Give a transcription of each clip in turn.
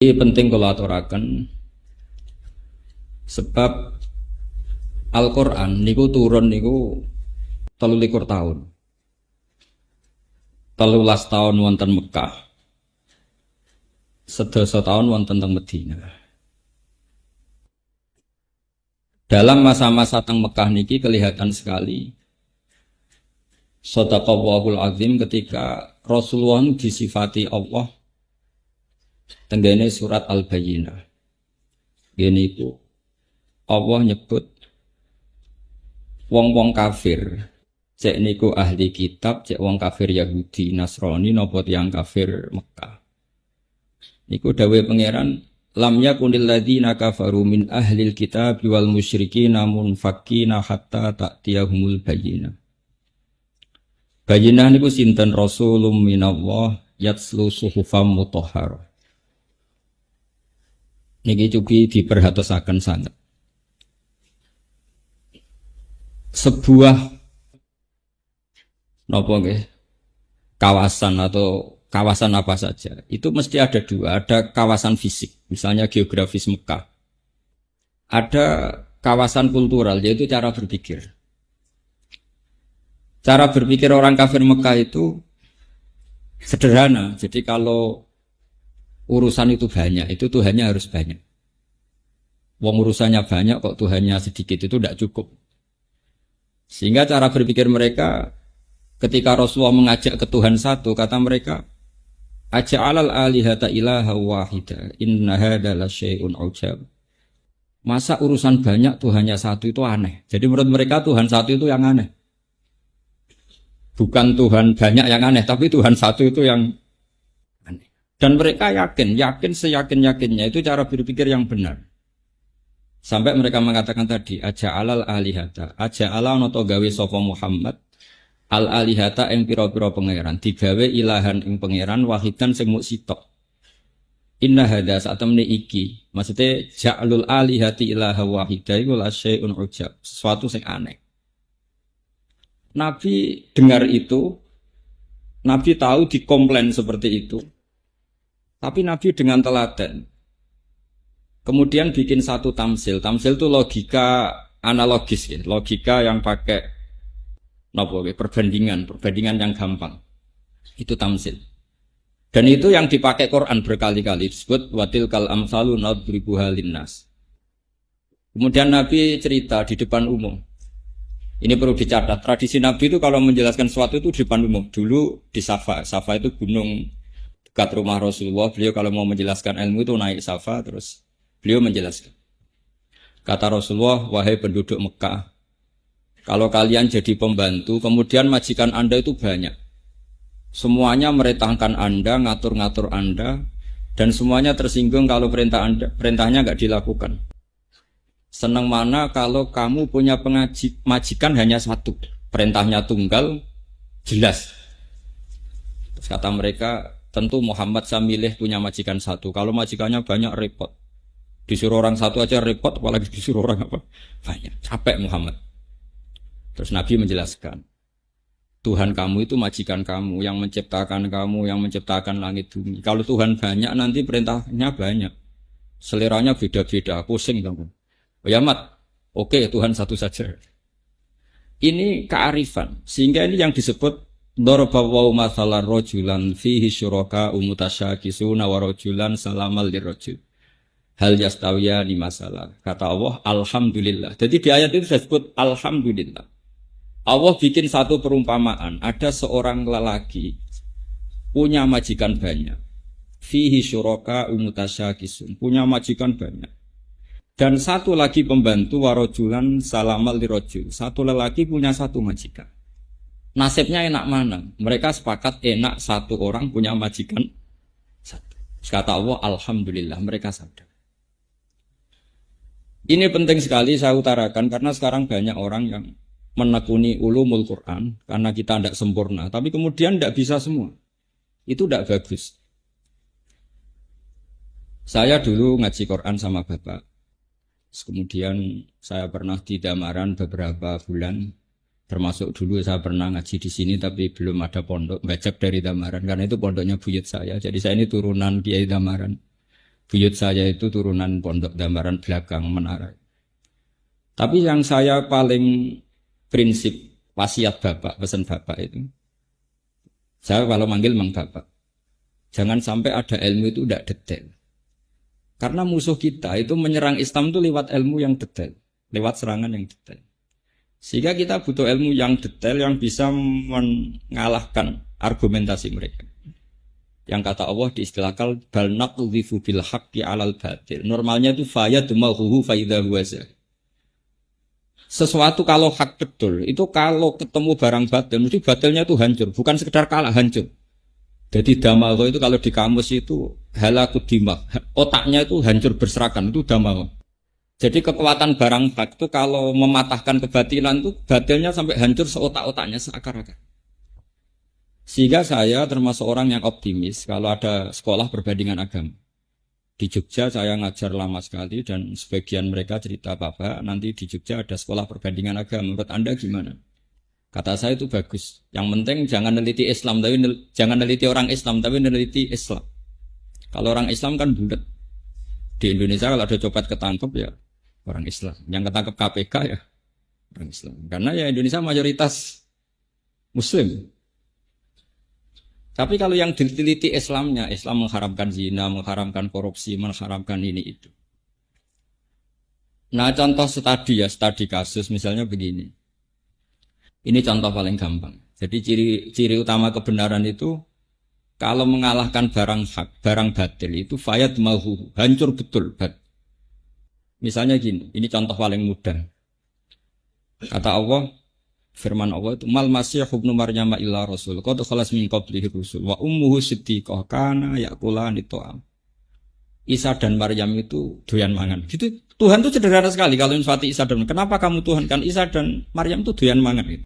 Ini penting kalau aturaken sebab Al-Qur'an niku turun niku 23 tahun. 13 tahun wonten Mekah. 11 tahun wonten teng Madinah. Dalam masa-masa teng Mekah niki kelihatan sekali Shadaqallahul Azim ketika Rasulullah disifati Allah tenggene surat Al-Bayyinah. Gini iku Allah nyebut wong-wong kafir, cek niku ahli kitab, cek wong kafir Yahudi, Nasrani, napa tiyang kafir Mekah. Niku dawuh pangeran, lam yakunil ladzina kafaru min ahlil kitab wal musyrikin munfakkina hatta ta'tiyahumul bayyinah. Bayyinah niku sinten rasulum minallah yatslu suhufam mutahharah. Niki cukup diperhatosaken sangat. Sebuah nopo nggih kawasan atau kawasan apa saja itu mesti ada dua, ada kawasan fisik misalnya geografis Mekah, ada kawasan kultural yaitu cara berpikir orang kafir Mekah itu sederhana. Jadi kalau urusan itu banyak, itu Tuhannya harus banyak. Wong urusannya banyak kok Tuhannya sedikit, itu tidak cukup. Sehingga cara berpikir mereka ketika Rasulullah mengajak ke Tuhan satu, kata mereka, aja'alal alihata ilaha wahida inna hadza lasyai'un ujab. Masa urusan banyak Tuhannya satu itu aneh. Jadi menurut mereka Tuhan satu itu yang aneh. Bukan Tuhan banyak yang aneh, tapi Tuhan satu itu yang aneh. Dan mereka yakin seyakin-yakinnya itu cara berpikir yang benar. Sampai mereka mengatakan tadi, aja'alal alihata, aja'ala noto gawe sapa Muhammad, al alihata ing pira-pira pangeran, digawe ilahan ing pangeran wahidan sing muk sitok. Inna hadza satamne iki, maksudnya ja'alul alihati ilaha wahida iku la syai'un ujab, sesuatu sing aneh. Nabi dengar itu, Nabi tahu dikomplain seperti itu, tapi Nabi dengan teladan. Kemudian bikin satu tamsil. Tamsil itu logika analogis, ya. Logika yang pakai perbandingan yang gampang. Itu tamsil. Dan itu yang dipakai Quran berkali-kali disebut watil kal amsalu nadribuha linnas. Kemudian Nabi cerita di depan umum. Ini perlu dicatat. Tradisi Nabi itu kalau menjelaskan sesuatu itu di depan umum. Dulu di Safa. Safa itu gunung dekat rumah Rasulullah. Beliau kalau mau menjelaskan ilmu itu naik Safa terus beliau menjelaskan. Kata Rasulullah, wahai penduduk Mekah, kalau kalian jadi pembantu, kemudian majikan Anda itu banyak. Semuanya meretangkan Anda, ngatur-ngatur Anda, dan semuanya tersinggung kalau perintahnya nggak dilakukan. Senang mana kalau kamu punya majikan hanya satu, perintahnya tunggal, jelas. Terus kata mereka, tentu Muhammad saya milih punya majikan satu. Kalau majikannya banyak repot. Disuruh orang satu aja repot, apalagi disuruh orang apa? Banyak. Capek Muhammad. Terus Nabi menjelaskan, Tuhan kamu itu majikan kamu, yang menciptakan kamu, yang menciptakan langit bumi. Kalau Tuhan banyak, nanti perintahnya banyak. Seleranya beda-beda, pusing kamu. Oh ya Mat, oke Tuhan satu saja. Ini kearifan. Sehingga ini yang disebut Darabawu mathalan rajulan fihi syuraka umutasyakisuna wa rajulan salamal lirrajul. Hal yastawiya ni masalah. Kata Allah, alhamdulillah. Jadi di ayat itu disebut alhamdulillah. Allah bikin satu perumpamaan. Ada seorang lelaki punya majikan banyak. Fihi syuraka umutasyakisun. Punya majikan banyak. Dan satu lagi pembantu warojulan salamal lirojul. Satu lelaki punya satu majikan. Nasibnya enak mana? Mereka sepakat enak satu orang punya majikan satu. Kata Allah, alhamdulillah. Mereka sadar. Ini penting sekali saya utarakan karena sekarang banyak orang yang menekuni ulumul Quran karena kita tidak sempurna, tapi kemudian tidak bisa semua. Itu tidak bagus. Saya dulu ngaji Quran sama bapak. Kemudian saya pernah di Damaran beberapa bulan, termasuk dulu saya pernah ngaji di sini tapi belum ada pondok, bajak dari Damaran karena itu pondoknya buyut saya. Jadi saya ini turunan Kiai Damaran. Buyut saya itu turunan pondok gambaran belakang menara. Tapi yang saya paling prinsip wasiat bapak, pesan bapak itu, saya kalau manggil mang bapak, jangan sampai ada ilmu itu tidak detail. Karena musuh kita itu menyerang Islam itu lewat ilmu yang detail, lewat serangan yang detail. Sehingga kita butuh ilmu yang detail yang bisa mengalahkan argumentasi mereka. Yang kata Allah diistilahkan bal naqdhifu bil haqqi 'alal batil. Normalnya itu fayadmahu fa idza huwa zahir. Sesuatu kalau hak betul, itu kalau ketemu barang batil, mesti batilnya itu hancur, bukan sekedar kalah, hancur. Jadi damagho itu kalau di kamus itu halakut dimag, otaknya itu hancur berserakan, itu damagho. Jadi kekuatan barang hak itu kalau mematahkan kebatilan itu batilnya sampai hancur seotak-otaknya, seakar-akar. Sehingga saya termasuk orang yang optimis kalau ada sekolah perbandingan agama. Di Jogja saya ngajar lama sekali dan sebagian mereka cerita Bapak nanti di Jogja ada sekolah perbandingan agama. Menurut Anda gimana? Kata saya itu bagus. Yang penting jangan neliti Islam, tapi jangan neliti orang Islam, tapi neliti Islam. Kalau orang Islam kan bulat. Di Indonesia kalau ada copet ketangkep ya orang Islam. Yang ketangkep KPK ya orang Islam. Karena ya Indonesia mayoritas Muslim. Tapi kalau yang diteliti Islamnya, Islam mengharamkan zina, mengharamkan korupsi, mengharamkan ini itu. Nah contoh studi kasus misalnya begini. Ini contoh paling gampang. Jadi ciri utama kebenaran itu kalau mengalahkan barang hak, barang batil itu fayad mahu, hancur betul. Misalnya gini, ini contoh paling mudah. Kata Allah, firman Allah itu mal masih ibnu Maryam illa rasul qad khalas min qablihi rusul wa ummuhu siddiqah kana yaqulani ta'am. Isa dan Maryam itu doyan mangan. Gitu. Tuhan itu sederhana sekali kalau nyifati Isa dan kenapa kamu Tuhan kan Isa dan Maryam itu doyan mangan gitu.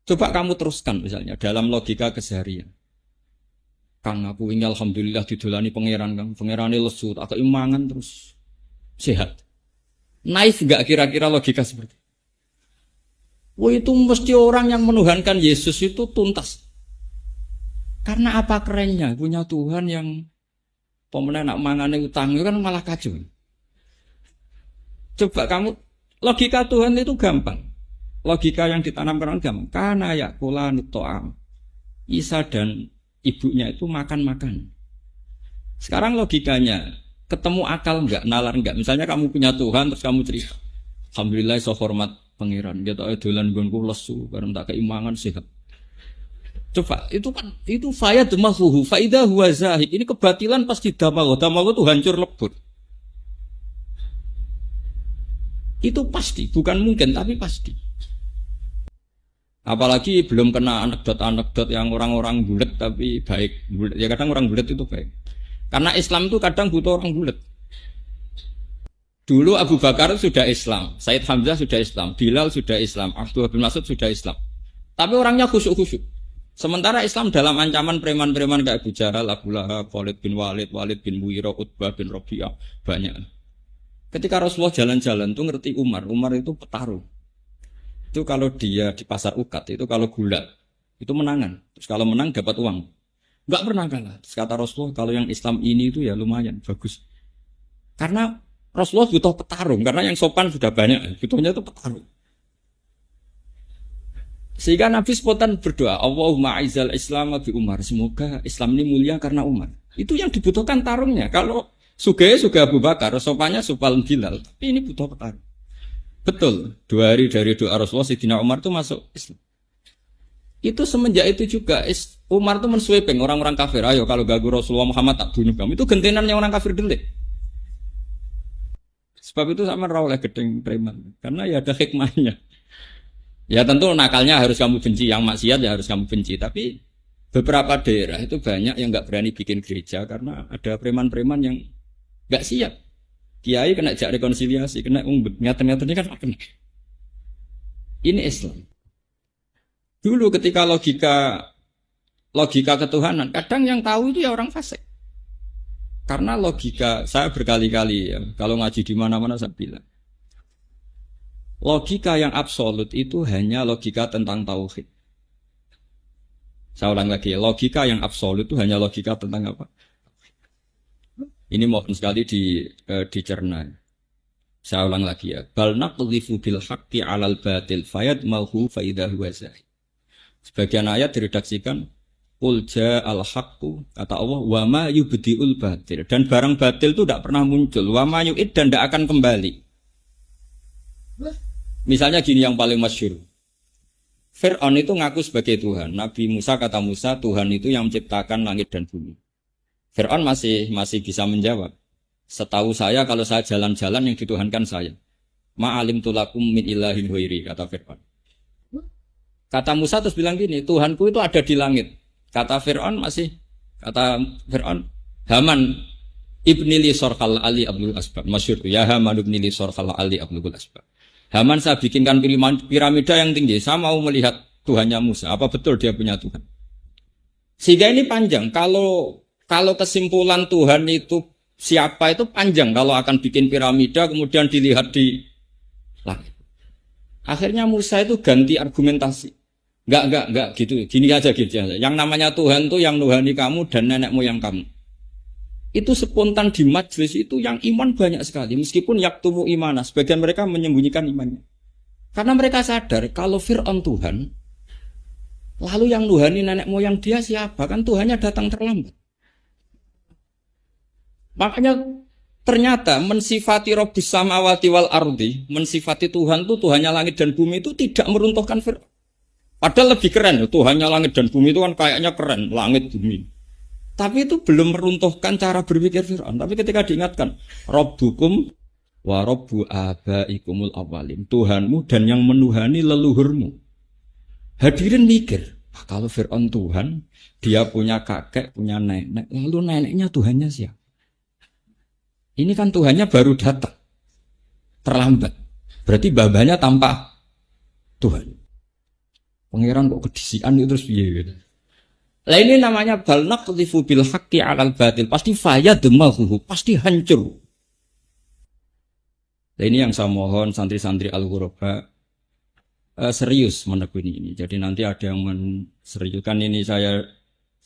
Coba kamu teruskan misalnya dalam logika keseharian. Kang aku ini alhamdulillah didolani pangeran Kang. Pangerane lesu tak kei mangan terus sehat. Naif enggak kira-kira logika seperti itu? Wah itu mesti orang yang menuhankan Yesus itu tuntas. Karena apa kerennya punya Tuhan yang pemenang nak mangane utang itu kan malah kacau. Coba kamu logika Tuhan itu gampang. Logika yang ditanamkan orang gampang. Karena yaqulani ta'am. Isa dan ibunya itu makan-makan. Sekarang logikanya ketemu akal enggak, nalar enggak. Misalnya kamu punya Tuhan terus kamu cerita. Alhamdulillah so hormat pangeran, dia tak dolan gonku lesu, bareng tak keimangan sehat. Coba itu faya demahuhu, faida huwa zahid. Ini kebatilan pasti damago itu hancur lebur. Itu pasti, bukan mungkin tapi pasti. Apalagi belum kena anekdot yang orang-orang bulat tapi baik. Bulet. Ya kadang orang bulat itu baik. Karena Islam itu kadang butuh orang bulat. Dulu Abu Bakar sudah Islam, Said Hamzah sudah Islam, Bilal sudah Islam, Abdullah bin Mas'ud sudah Islam. Tapi orangnya khusyuk-khusyuk. Sementara Islam dalam ancaman preman-preman kayak Abu Jahal, Abu Lahab, Khalid bin Walid, Walid bin Mughirah, Utbah bin Rabi'ah, banyak. Ketika Rasulullah jalan-jalan tuh ngerti Umar itu petarung. Itu kalau dia di pasar ukat, itu kalau gulat, itu menangan. Terus kalau menang dapat uang. Enggak pernah kalah. Terus kata Rasulullah, kalau yang Islam ini itu ya lumayan, bagus. Karena Rasulullah butuh petarung, karena yang sopan sudah banyak, butuhnya itu petarung. Sehingga Nabi spontan berdoa, Allahumma aizal Islam bi Umar, semoga Islam ini mulia karena Umar. Itu yang dibutuhkan tarungnya. Kalau sugih Abu Bakar, sopannya supal Bilal, tapi ini butuh petarung. Betul, 2 hari dari doa Rasulullah, Sayyidina Umar itu masuk Islam. Itu semenjak itu juga Umar itu mensweeping orang-orang kafir, ayo kalau gagu Rasulullah Muhammad tak bunuh kamu. Itu gentenannya orang kafir delik. Sebab itu sama oleh gedeng preman. Karena ya ada hikmahnya. Ya tentu nakalnya harus kamu benci, yang maksiat ya harus kamu benci. Tapi beberapa daerah itu banyak yang nggak berani bikin gereja karena ada preman-preman yang nggak siap. Kiai kena jak rekonsiliasi, kena umbet. Nyata-nyatanya kan kena. Ini Islam. Dulu ketika logika ketuhanan, kadang yang tahu itu ya orang fasik. Karena logika, saya berkali-kali ya, kalau ngaji di mana-mana saya bilang. Logika yang absolut itu hanya logika tentang tauhid. Saya ulang lagi, logika yang absolut itu hanya logika tentang apa? Ini mohon sekali dicerna. Saya ulang lagi ya. Bal naqdhifu bil haqqi 'alal batil fayadmahu fa idza huwa zahid. Sebagian ayat diredaksikan qul ja'al haqqu, kata Allah, wa ma yubdiul batil, dan barang batil itu tidak pernah muncul, wa ma yu'id, dan tidak akan kembali. Misalnya gini yang paling masyhur. Fir'aun itu ngaku sebagai Tuhan. Nabi Musa kata Musa, Tuhan itu yang menciptakan langit dan bumi. Fir'aun masih bisa menjawab. Setahu saya kalau saya jalan-jalan yang dituhankan saya. Ma'alim tulakum min ilahin huiri, kata Fir'aun. Kata Musa terus bilang gini, Tuhanku itu ada di langit. Kata Fir'aun, Haman ibni li sorqal ali abdul asbab. Masyhur ya Haman ibni li sorqal ali abdul asbab. Haman, saya bikinkan piramida yang tinggi. Saya mau melihat Tuhannya Musa. Apa betul dia punya Tuhan? Sehingga ini panjang. Kalau kesimpulan Tuhan itu siapa itu panjang. Kalau akan bikin piramida kemudian dilihat di langit. Akhirnya Musa itu ganti argumentasi. Enggak gitu. Gini aja. Yang namanya Tuhan tuh yang nuhani kamu dan nenek moyang kamu. Itu spontan di majelis itu yang iman banyak sekali. Meskipun yaktumu imana, sebagian mereka menyembunyikan imannya. Karena mereka sadar kalau Fir'aun Tuhan, lalu yang nuhani nenek moyang dia siapa? Kan Tuhannya datang terlambat. Makanya ternyata mensifati Rabbis samawati wal ardi, mensifati Tuhan itu Tuhannya langit dan bumi itu tidak meruntuhkan Fir'aun. Padahal lebih keren, Tuhannya langit dan bumi itu kan kayaknya keren, langit bumi. Tapi itu belum meruntuhkan cara berpikir Fir'aun. Tapi ketika diingatkan, Rabbukum wa Rabbu abaikumul awalin, Tuhanmu dan yang menuhani leluhurmu. Hadirin mikir, kalau Fir'aun Tuhan, dia punya kakek, punya nenek, lalu neneknya Tuhannya siapa? Ini kan Tuhannya baru datang, terlambat. Berarti babanya tanpa Tuhan. Pangeran kok kedisian itu terus piye gitu. Lah ini namanya bal naqdhifu bil haqqi 'alal batil, pasti fayadmahu, pasti hancur. Nah, ini yang saya mohon santri-santri Al-Ghuraba serius menekuni ini. Jadi nanti ada yang menseriuskan ini, saya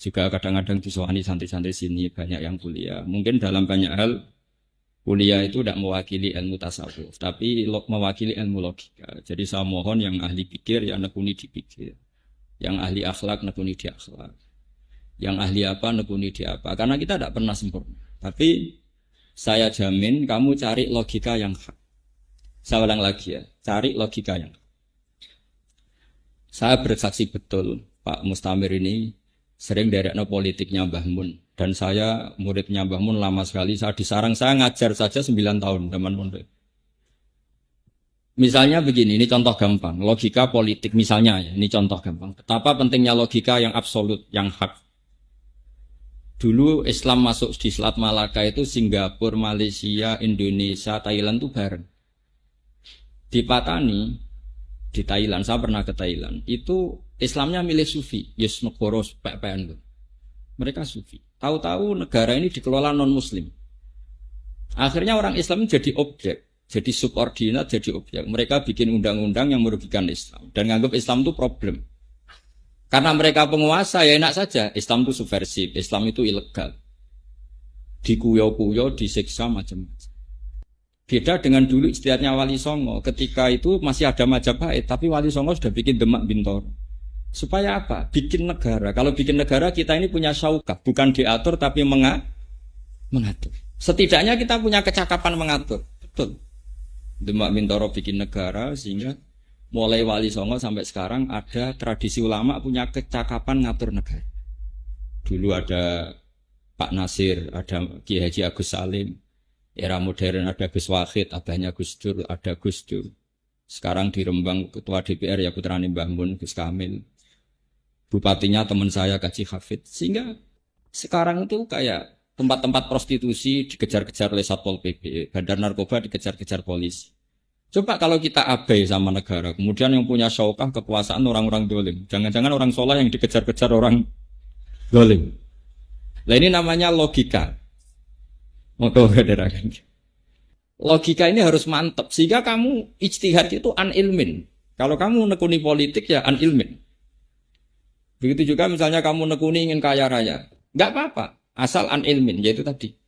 juga kadang-kadang disowani santri-santri sini banyak yang kuliah. Mungkin dalam banyak hal kuliah itu tidak mewakili ilmu tasawuf, tapi mewakili ilmu logika. Jadi saya mohon yang ahli pikir ya nekuni di pikir, yang ahli akhlak nekuni di akhlak, yang ahli apa nekuni di apa. Karena kita tidak pernah sempurna. Tapi saya jamin kamu cari logika yang hak. Saya ulang lagi ya, cari logika yang hak. Saya bersaksi betul Pak Mustamir ini sering derekno politiknya Mbah Mun. Dan saya muridnya Mbah Mun lama sekali. Saya disarang, saya ngajar saja 9 tahun teman-teman. Misalnya begini, ini contoh gampang. Logika politik misalnya ya, ini contoh gampang. Betapa pentingnya logika yang absolut, yang hak. Dulu Islam masuk di Selat Malaka itu Singapura, Malaysia, Indonesia, Thailand itu bareng. Di Patani, di Thailand, saya pernah ke Thailand, itu Islamnya milih Sufi, Yes Negoro PPN. Mereka Sufi. Tahu-tahu negara ini dikelola non-Muslim. Akhirnya orang Islam jadi objek, jadi subordinat, jadi objek. Mereka bikin undang-undang yang merugikan Islam dan nganggap Islam itu problem. Karena mereka penguasa ya enak saja. Islam itu subversif, Islam itu ilegal. Dikuyo-kuyo, disiksa macam-macam. Beda dengan dulu istiadatnya Wali Songo. Ketika itu masih ada Majapahit, tapi Wali Songo sudah bikin Demak Bintoro. Supaya apa? Bikin negara. Kalau bikin negara kita ini punya syaukah, bukan diatur tapi mengatur. Setidaknya kita punya kecakapan mengatur. Betul. Demak Bintoro bikin negara sehingga mulai Wali Songo sampai sekarang ada tradisi ulama punya kecakapan ngatur negara. Dulu ada Pak Nasir, ada Kiai Haji Agus Salim. Era modern ada Gus Wahid, abahnya Gus Dur, ada Gus Dur. Sekarang di Rembang ketua DPR ya putrane Mbah Mun, Gus Kamil. Bupatinya teman saya Kaji Hafid. Sehingga sekarang itu kayak tempat-tempat prostitusi dikejar-kejar oleh Satpol PP, bandar narkoba dikejar-kejar polisi. Coba kalau kita abai sama negara, kemudian yang punya syaukah kekuasaan orang-orang dolim. Jangan-jangan orang soleh yang dikejar-kejar orang dolim. Nah ini namanya logika. Logika ini harus mantap sehingga kamu ijtihad itu an ilmin. Kalau kamu nekuni politik ya an ilmin. Begitu juga misalnya kamu nekuni ingin kaya raya, nggak apa-apa asal an ilmin, yaitu tadi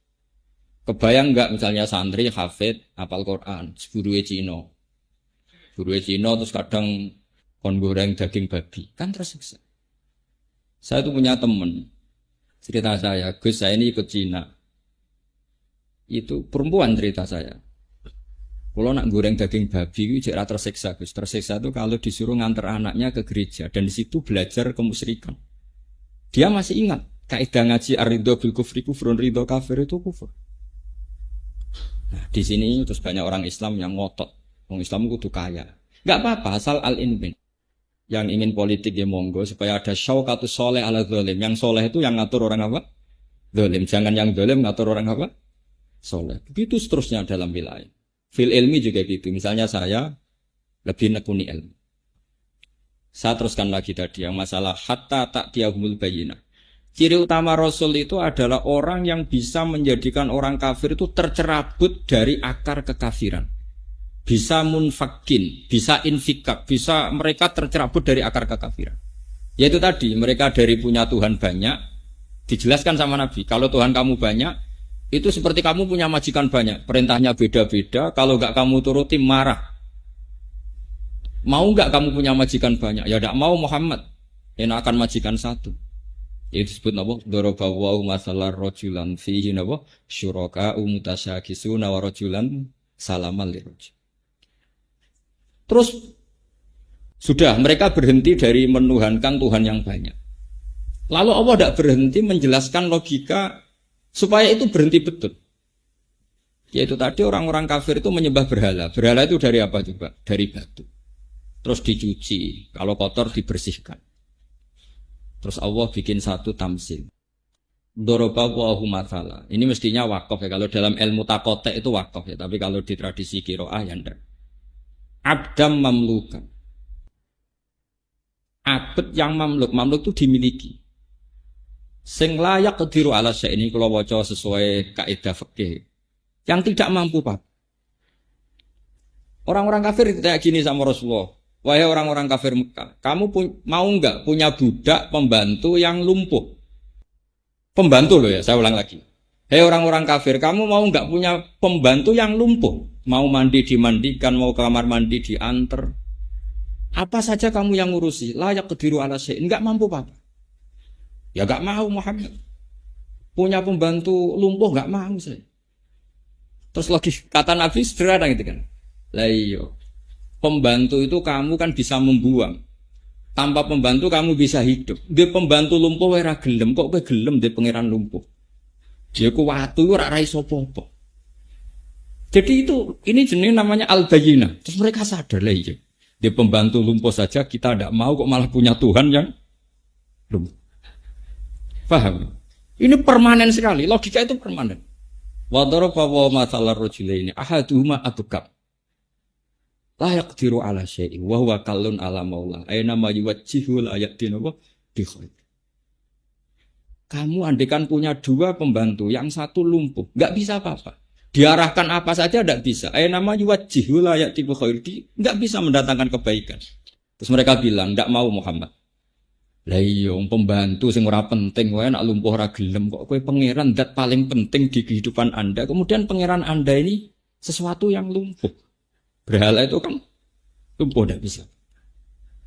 Kebayang nggak misalnya santri hafid hafal Quran, guruwe Cina. Guruwe Cina terus kadang kon goreng daging babi, kan tersiksa. Saya tuh punya temen, cerita saya, Gus saya ini ikut Cina. Itu perempuan cerita saya. Kalau nak goreng daging babi itu jera tersiksa, Gus. Tersiksa itu kalau disuruh nganter anaknya ke gereja dan di situ belajar kemusyrikan. Dia masih ingat kaidah ngaji ar-ridho bil kufri kufrun, ridho kafir itu kufur. Nah, di sini terus banyak orang Islam yang ngotot. Orang Islam kudu kaya. Enggak apa-apa asal al-inbin. Yang ingin politik ya monggo supaya ada syaukatus soleh ala zalim. Yang soleh itu yang ngatur orang apa? Zalim. Jangan yang zalim ngatur orang apa? Soleh. Begitu seterusnya dalam wilayah. Fil ilmi juga gitu. Misalnya saya lebih nekuni ilmu. Saya teruskan lagi tadi yang masalah hatta ta'tiyahumul bayyinah. Ciri utama Rasul itu adalah orang yang bisa menjadikan orang kafir itu tercerabut dari akar kekafiran. Bisa munfakin, bisa infikak, bisa mereka tercerabut dari akar kekafiran. Yaitu tadi, mereka dari punya Tuhan banyak, dijelaskan sama Nabi, kalau Tuhan kamu banyak, itu seperti kamu punya majikan banyak, perintahnya beda-beda, kalau enggak kamu turuti marah. Mau enggak kamu punya majikan banyak? Ya enggak mau Muhammad, enakan majikan satu. Itu disebut napa? Daraballahu masalan rajulan fihi napa? Syuraka'u mutasyakisuna wa rajulan salaman lirajul. Terus sudah mereka berhenti dari menuhankan Tuhan yang banyak. Lalu Allah tidak berhenti menjelaskan logika supaya itu berhenti betul. Yaitu tadi orang-orang kafir itu menyembah berhala. Berhala itu dari apa juga? Dari batu. Terus dicuci, kalau kotor dibersihkan. Terus Allah bikin satu tamsil. Doroballahu mathala. Ini mestinya wakaf ya. Kalau dalam ilmu takotek itu wakaf ya. Tapi kalau di tradisi qiraah ya enggak. Abdam mamlukan. Abd yang mamluk itu dimiliki. Sing layak kediru ala syai ini kalau waca sesuai kaidah fikih. Yang tidak mampu Pak. Orang-orang kafir tidak gini sama Rasulullah. Wahai orang-orang kafir Mekah, kamu mau enggak punya budak pembantu yang lumpuh? Pembantu loh ya, saya ulang lagi. Hei orang-orang kafir, kamu mau enggak punya pembantu yang lumpuh? Mau mandi dimandikan, mau ke kamar mandi diantar. Apa saja kamu yang ngurusi, layak kediru ala syai, enggak mampu Pak. Ya enggak mau Muhammad. Punya pembantu lumpuh enggak mau saya. Terus lagi kata Nabi sederhana gitu kan. Lah iya. Pembantu itu kamu kan bisa membuang. Tanpa pembantu kamu bisa hidup. Dia pembantu lumpuh ora gelem, kok kowe gelem dia pangeran lumpuh. Dia ku watu ora ra iso apa-apa. Jadi itu ini jenis namanya al-bayyinah. Terus mereka sadar lah iya. Dia pembantu lumpuh saja kita tidak mau kok malah punya Tuhan yang lumpuh. Paham? Ini permanen sekali. Logika itu permanen. Wa daraba wa masalar rajulaini ahaduhuma atukab. La yaqdiru ala syai'in wa huwa kallun ala maula. Aina ma yuwajjihu la yaqdinu bi khair. Kamu andekan punya dua pembantu, yang satu lumpuh, enggak bisa apa-apa. Diarahkan apa saja enggak bisa. Aina ma yuwajjihu la yaqdinu bi khair. Enggak bisa mendatangkan kebaikan. Terus mereka bilang, enggak mau Muhammad. Lah iya pembantu sing ora penting wae nak lumpuh ora gelem kok kowe pangeran zat paling penting di kehidupan Anda. Kemudian pangeran Anda ini sesuatu yang lumpuh. Berhala itu kan lumpuh tidak bisa.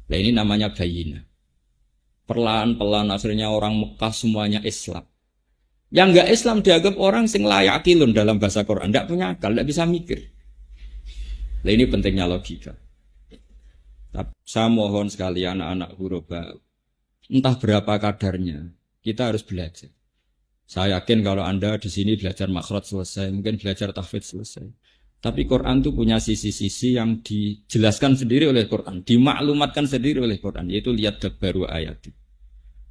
Nah ini namanya bayyinah. Perlahan-pelan akhirnya orang Mekah semuanya Islam. Yang enggak Islam dianggap orang sing layak kilun dalam bahasa Quran. Tidak punya akal, tidak bisa mikir. Nah ini pentingnya logika. Saya mohon sekali anak-anak huruf baru. Entah berapa kadarnya, kita harus belajar. Saya yakin kalau Anda di sini belajar makhraj selesai, mungkin belajar tahfidz selesai. Tapi Quran itu punya sisi-sisi yang dijelaskan sendiri oleh Quran, dimaklumatkan sendiri oleh Quran, yaitu lihat baru ayat.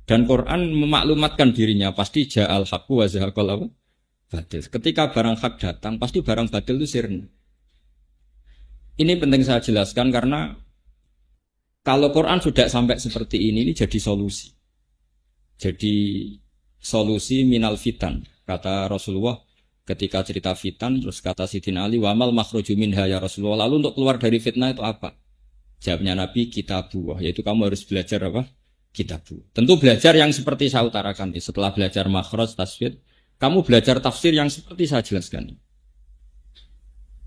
Dan Quran memaklumatkan dirinya, pasti ja'al haqqu wa zahaqal batil. Ketika barang hak datang, pasti barang batil itu sirna. Ini penting saya jelaskan karena kalau Quran sudah sampai seperti ini jadi solusi. Jadi solusi minal fitan, kata Rasulullah. Ketika cerita fitan, terus kata Sidina Ali, wamal makhruju minha ya Rasulullah. Lalu untuk keluar dari fitnah itu apa? Jawabnya Nabi, kitabuh. Yaitu kamu harus belajar apa? Kitabuh. Tentu belajar yang seperti saya utarakan. Setelah belajar makhraj, tasfid, Kamu belajar tafsir yang seperti saya jelaskan.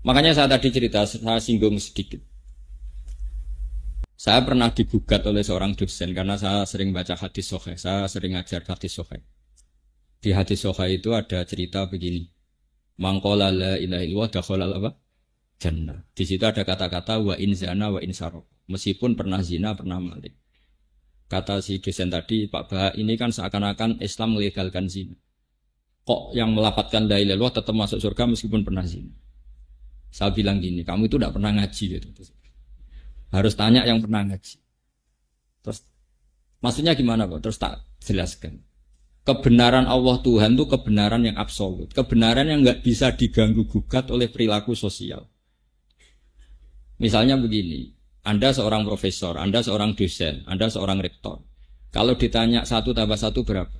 Makanya saya tadi cerita, saya singgung sedikit. Saya pernah digugat oleh seorang dosen karena saya sering baca hadis sahih, saya sering ngajar hadis sahih. Di hadis sahih itu ada cerita begini. Mangqala la ilaha illallah dakhalal apa? Jannah. Di situ ada kata-kata wa in zana wa in saraq. Meskipun pernah zina, pernah maling. Kata si dosen tadi, Pak Bah, ini kan seakan-akan Islam melegalkan zina. Kok yang melafadzkan la ilaha illallah tetap masuk surga meskipun pernah zina? Saya bilang gini, kamu itu tidak pernah ngaji gitu. Harus tanya yang pernah ngaji. Terus maksudnya gimana Pak? Terus tak jelaskan. Kebenaran Allah Tuhan itu kebenaran yang absolut. Kebenaran yang nggak bisa diganggu gugat oleh perilaku sosial. Misalnya begini, Anda seorang profesor, Anda seorang dosen, Anda seorang rektor. Kalau ditanya 1 tambah 1 berapa?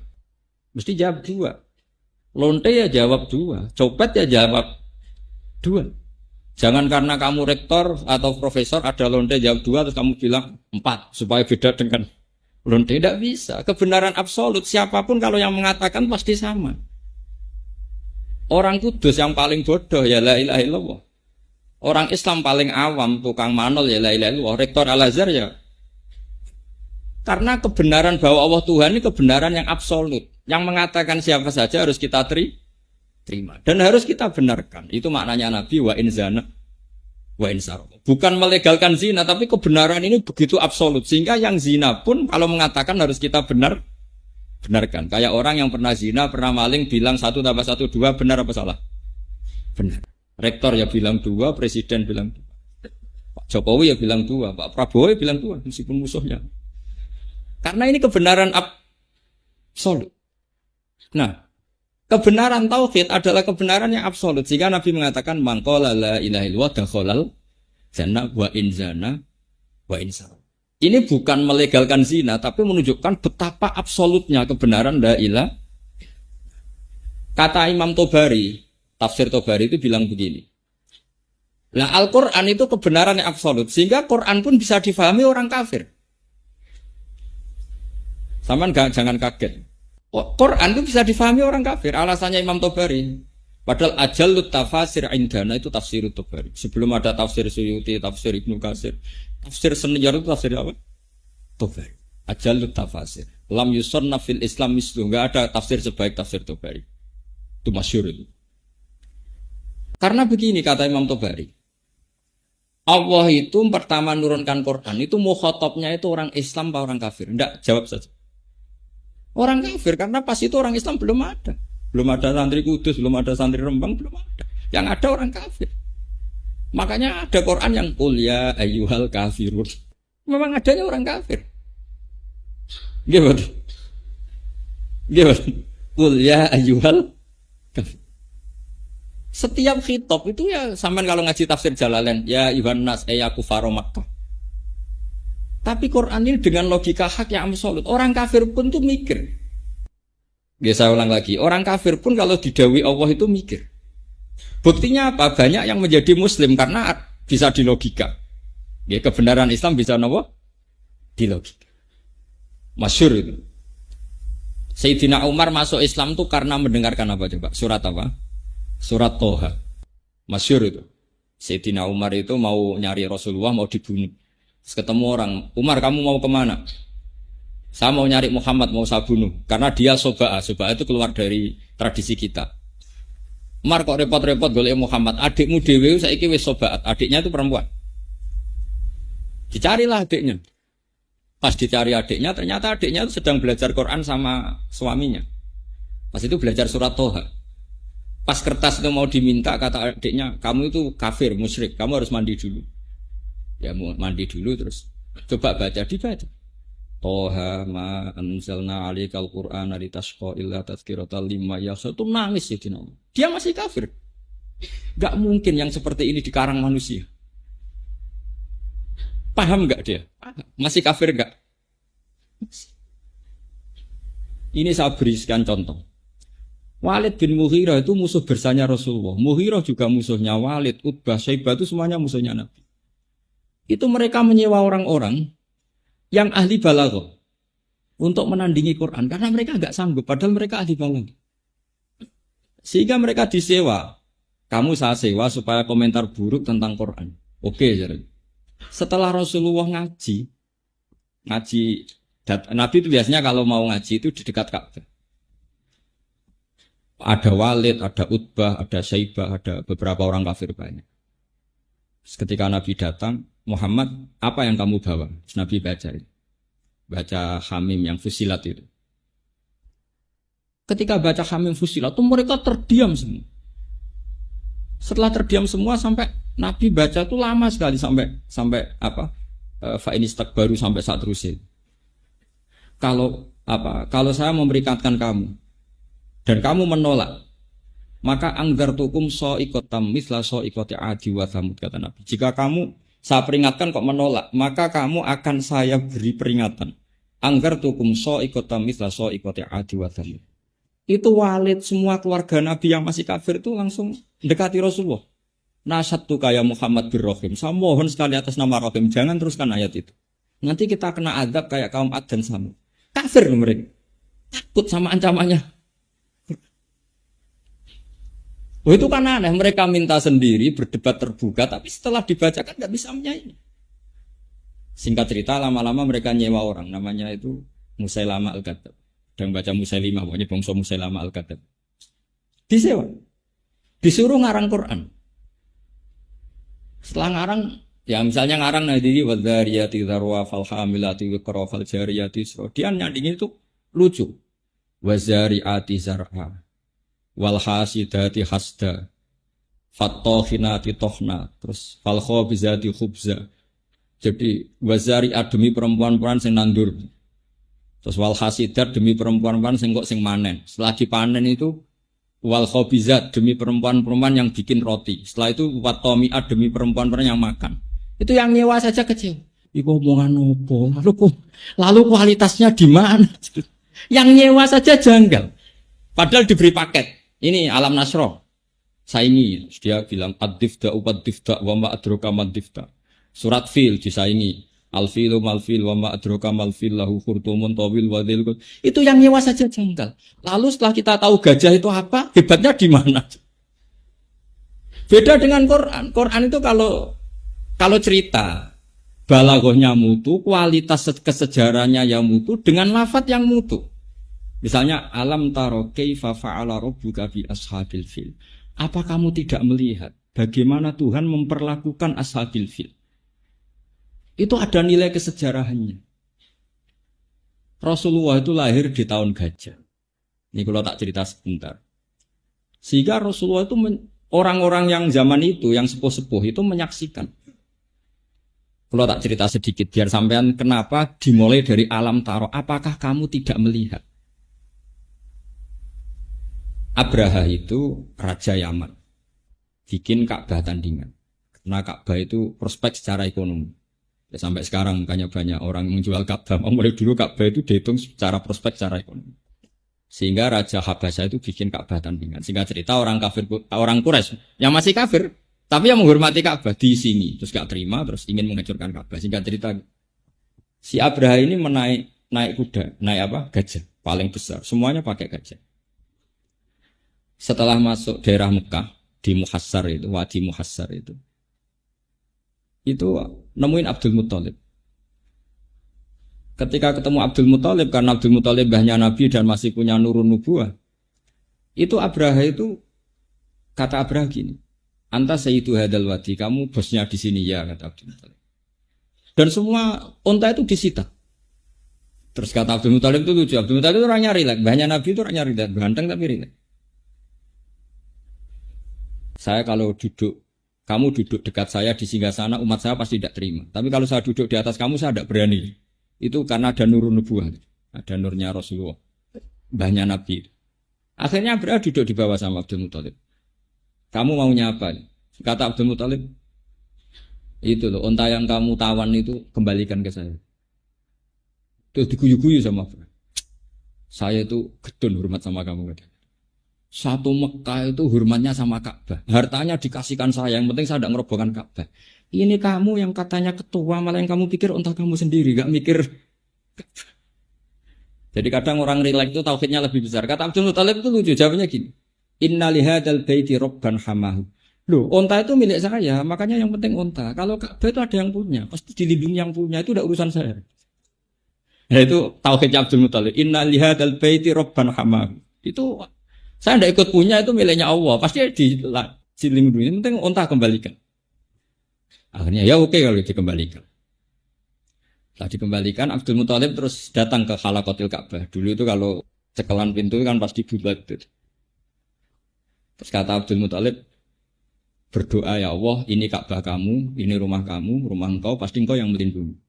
Mesti jawab 2. Lonte ya jawab 2. Copet ya jawab 2. Jangan karena kamu rektor atau profesor ada lonte jawab 2 terus kamu bilang 4 supaya beda dengan lonte. Tidak bisa. Kebenaran absolut siapapun kalau yang mengatakan pasti sama. Orang kudus yang paling bodoh ya la ilaha illallah. Orang Islam paling awam tukang manol ya la ilaha illallah. Rektor Al-Azhar ya. Karena kebenaran bahwa Allah Tuhan ini kebenaran yang absolut. Yang mengatakan siapa saja harus kita terima dan harus kita benarkan. Itu maknanya Nabi wa in zana wa in saraq. Bukan melegalkan zina, tapi kebenaran ini begitu absolut sehingga yang zina pun kalau mengatakan harus kita benarkan. Kayak orang yang pernah zina, pernah maling bilang 1 tambah 1 2, benar apa salah? Benar. Rektor ya bilang 2, presiden bilang 2. Pak Jokowi ya bilang 2, Pak Prabowo ya bilang 2 meskipun musuhnya. Karena ini kebenaran absolut. Nah, kebenaran tauhid adalah kebenaran yang absolut. Sehingga Nabi mengatakan mangqala la ilaha illallah dakhalal jannah wa in zana wa in saraq. Ini bukan melegalkan zina tapi menunjukkan betapa absolutnya kebenaran la ilaha. Kata Imam Tobari, tafsir Tobari itu bilang begini. Nah, Al-Qur'an itu kebenaran yang absolut sehingga Quran pun bisa difahami orang kafir. Saman jangan kaget. Quran itu bisa difahami orang kafir. Alasannya Imam Tobari. Padahal ajallut tafasir indana itu tafsir Tobari. Sebelum ada tafsir Suyuti, tafsir Ibnu Katsir, tafsir senior itu tafsir apa? Tobari. Ajallut tafasir. Lam yusanna fil Islam mislu. Enggak ada tafsir sebaik tafsir Tobari. Itu masyhur itu. Karena begini kata Imam Tobari. Allah itu pertama nurunkan Quran itu mukhatabnya itu orang Islam apa orang kafir? Enggak, jawab saja. Orang kafir karena pas itu orang Islam belum ada. Belum ada santri Kudus, belum ada santri Rembang, belum ada. Yang ada orang kafir. Makanya ada Quran yang qul ya ayyuhal kafirun. Memang adanya orang kafir. Gimana? Qul ya ayyuhal kafir. Setiap khitab itu ya sampean kalau ngaji tafsir Jalalain ya Ibn Nas ya kufaro Makkah. Tapi Quran ini dengan logika hak yang absolut. Orang kafir pun tuh mikir. Ya saya ulang lagi. Orang kafir pun kalau didawi Allah itu mikir. Buktinya apa? Banyak yang menjadi muslim karena bisa dilogika. Ya kebenaran Islam bisa apa? Dilogika. Masyhur itu. Sayyidina Umar masuk Islam tuh karena mendengarkan apa coba? Surat apa? Surat Toha. Masyhur itu. Sayyidina Umar itu mau nyari Rasulullah, mau dibunuh. Terus ketemu orang, Umar kamu mau kemana? Saya mau nyari Muhammad, mau saya bunuh. Karena dia soba'ah. Soba'ah itu keluar dari tradisi kita. Umar kok repot-repot golek Muhammad. Adikmu dewe saiki wis soba'at. Adiknya itu perempuan. Dicarilah adiknya. Pas dicari adiknya, ternyata adiknya itu sedang belajar Quran sama suaminya. Pas itu belajar surat Toha. Pas kertas itu mau diminta, kata adiknya, kamu itu kafir, musyrik. Kamu harus mandi dulu. Ya mau mandi dulu terus coba baca dibaca. Toha ma anzalna 'alaikal qur'ana litashqa illa tadhkiratan liman yakhsha. Itu nangis ya dia masih kafir. Enggak mungkin yang seperti ini dikarang manusia. Paham enggak dia? Masih kafir enggak? Ini saya berikan contoh. Walid bin Mughirah itu musuh bersanya Rasulullah. Mughirah juga musuhnya Walid, Utbah, Syaibah itu semuanya musuhnya Nabi. Itu mereka menyewa orang-orang yang ahli balaghah untuk menandingi Quran karena mereka enggak sanggup padahal mereka ahli balaghah. Sehingga mereka disewa. Kamu saya sewa supaya komentar buruk tentang Quran. Oke, jadi. Setelah Rasulullah ngaji, Nabi itu biasanya kalau mau ngaji itu di dekat Ka'bah. Ada Walid, ada Utbah, ada Syaibah, ada beberapa orang kafir banyak. Ketika Nabi datang, Muhammad, apa yang kamu bawa? Terus Nabi baca Hamim yang Fusilat itu. Ketika baca Hamim Fusilat itu mereka terdiam semua. Setelah terdiam semua sampai Nabi baca itu lama sekali sampai apa? Fa'inistak baru sampai saat terusnya. Kalau saya memberikan kamu dan kamu menolak, maka anggartukum so'ikotam misla so'ikoti adi wa thamud, kata Nabi. Jika kamu saya peringatkan kok menolak, maka kamu akan saya beri peringatan. Anggartukum so'ikotam misla so'ikoti adi wa thamud. Itu Walid, semua keluarga Nabi yang masih kafir itu langsung mendekati Rasulullah. Nasyattu kaya Muhammad bin Rahim. Saya mohon sekali atas nama Rahim, jangan teruskan ayat itu. Nanti kita kena azab kayak kaum Ad dan Samud. Kafir mereka. Takut sama ancamannya. Oh, itu kan aneh, mereka minta sendiri, berdebat terbuka, tapi setelah dibacakan nggak bisa menyaingi. Singkat cerita, lama-lama mereka nyewa orang, namanya itu Musailama Al-Kadzab. Dan baca Musailimah, pokoknya bangsa Musailama Al-Kadzab. Disewa. Disuruh ngarang Quran. Setelah ngarang, ya misalnya ngarang nadiri wadhariyati dharwa fal hamilati wiqra fal jariyati isra. Dia nyandingin itu lucu. Wazariati zar'a wal hasidati hasda fattokhinati tohna, terus fal khobizati khubza. Jadi wazariat demi perempuan-perempuan sing nandur, terus wal hasidat demi perempuan-perempuan sing kok sing manen. Setelah dipanen itu wal khobizat demi perempuan-perempuan yang bikin roti. Setelah itu wattomiat demi perempuan-perempuan yang makan. Itu yang nyewa saja kecil. Iku omongan opo? Lalu kualitasnya di mana? Yang nyewa saja janggal. Padahal diberi paket. Ini Alam Nasroh. Saingi. Dia bilang ad-difda upad-difda wa ma adroka mad-difda. Surat Fil disaingi. Al-filu mal-fil wa ma adroka mal-fil lahu khurtumun tawil wa dhil. Itu yang nyewa saja janggal. Lalu setelah kita tahu gajah itu apa, hebatnya di mana? Beda dengan Quran. Quran itu kalau cerita balaghahnya mutu, kualitas kesejarahnya yang mutu dengan lafadz yang mutu. Misalnya alam taro kaifa fa'ala rabbuka bi ashabil fil. Apa kamu tidak melihat bagaimana Tuhan memperlakukan ashabil fil? Itu ada nilai kesejarahannya. Rasulullah itu lahir di tahun gajah. Ini kalau tak cerita sebentar. Sehingga Rasulullah itu orang-orang yang zaman itu, yang sepuh-sepuh itu menyaksikan. Kalau tak cerita sedikit biar sampean kenapa dimulai dari alam taro. Apakah kamu tidak melihat? Abraha itu raja Yaman. Bikin Ka'bah tandingan. Karena Ka'bah itu prospek secara ekonomi. Ya, sampai sekarang makanya banyak orang menjual Ka'bah. Mulai dulu Ka'bah itu dihitung secara prospek secara ekonomi. Sehingga Raja Habasyah itu bikin Ka'bah tandingan. Sehingga cerita orang Quraisy yang masih kafir, tapi yang menghormati Ka'bah di sini, terus gak terima, terus ingin menghancurkan Ka'bah. Sehingga cerita si Abraha ini naik kuda, naik apa? Gajah, paling besar. Semuanya pakai gajah. Setelah masuk daerah Mekah di Muhassar itu, Wadi Muhassar itu nemuin Abdul Muthalib. Ketika ketemu Abdul Muthalib, karena Abdul Muthalib mbahnya Nabi dan masih punya nurun nubuwah, itu Abraha itu kata Abraha gini, anta sayyidu hadal wadi, kamu bosnya di sini ya, kata Abdul Muthalib. Dan semua onta itu disita. Terus kata Abdul Muthalib itu lucu, Abdul Muthalib itu orangnya rileks, mbahnya Nabi itu orangnya rileks, ganteng tapi rileks. Saya kalau kamu duduk dekat saya di singgasana, umat saya pasti tidak terima. Tapi kalau saya duduk di atas kamu, saya tidak berani. Itu karena ada nurun nubuwah, ada nurnya Rasulullah, mbahnya Nabi. Akhirnya Abraha duduk di bawah sama Abdul Muthalib. Kamu maunya apa? Kata Abdul Muthalib, itu loh, onta yang kamu tawan itu kembalikan ke saya. Terus diguyu-guyu sama Abraha. Saya itu gedun hormat sama kamu. Satu Mekah itu hormatnya sama Ka'bah. Hartanya dikasihkan saya, yang penting saya tidak merobohkan Ka'bah. Ini kamu yang katanya ketua, malah yang kamu pikir entah kamu sendiri, gak mikir. Jadi kadang orang rileks itu tauhidnya lebih besar. Kata Abdul Muthalib itu lucu, jawabnya gini. Inna lihadzal baiti rabban hamahu. Loh, onta itu milik saya, makanya yang penting onta. Kalau Ka'bah itu ada yang punya, pasti dilindungi yang punya, itu udah urusan saya. Nah itu tauhidnya Abdul Muthalib. Inna lihadzal baiti rabban hamahu. Itu saya tidak ikut punya, itu miliknya Allah. Pasti dilindungi, yang penting onta kembalikan. Akhirnya ya oke kalau dikembalikan. Setelah dikembalikan, Abdul Muthalib terus datang ke Halaqatil Ka'bah. Dulu itu kalau cekelan pintu kan pasti bulat. Terus kata Abdul Muthalib, berdoa ya Allah, ini Ka'bah kamu, ini rumah kamu, rumah engkau, pasti engkau yang melindungi.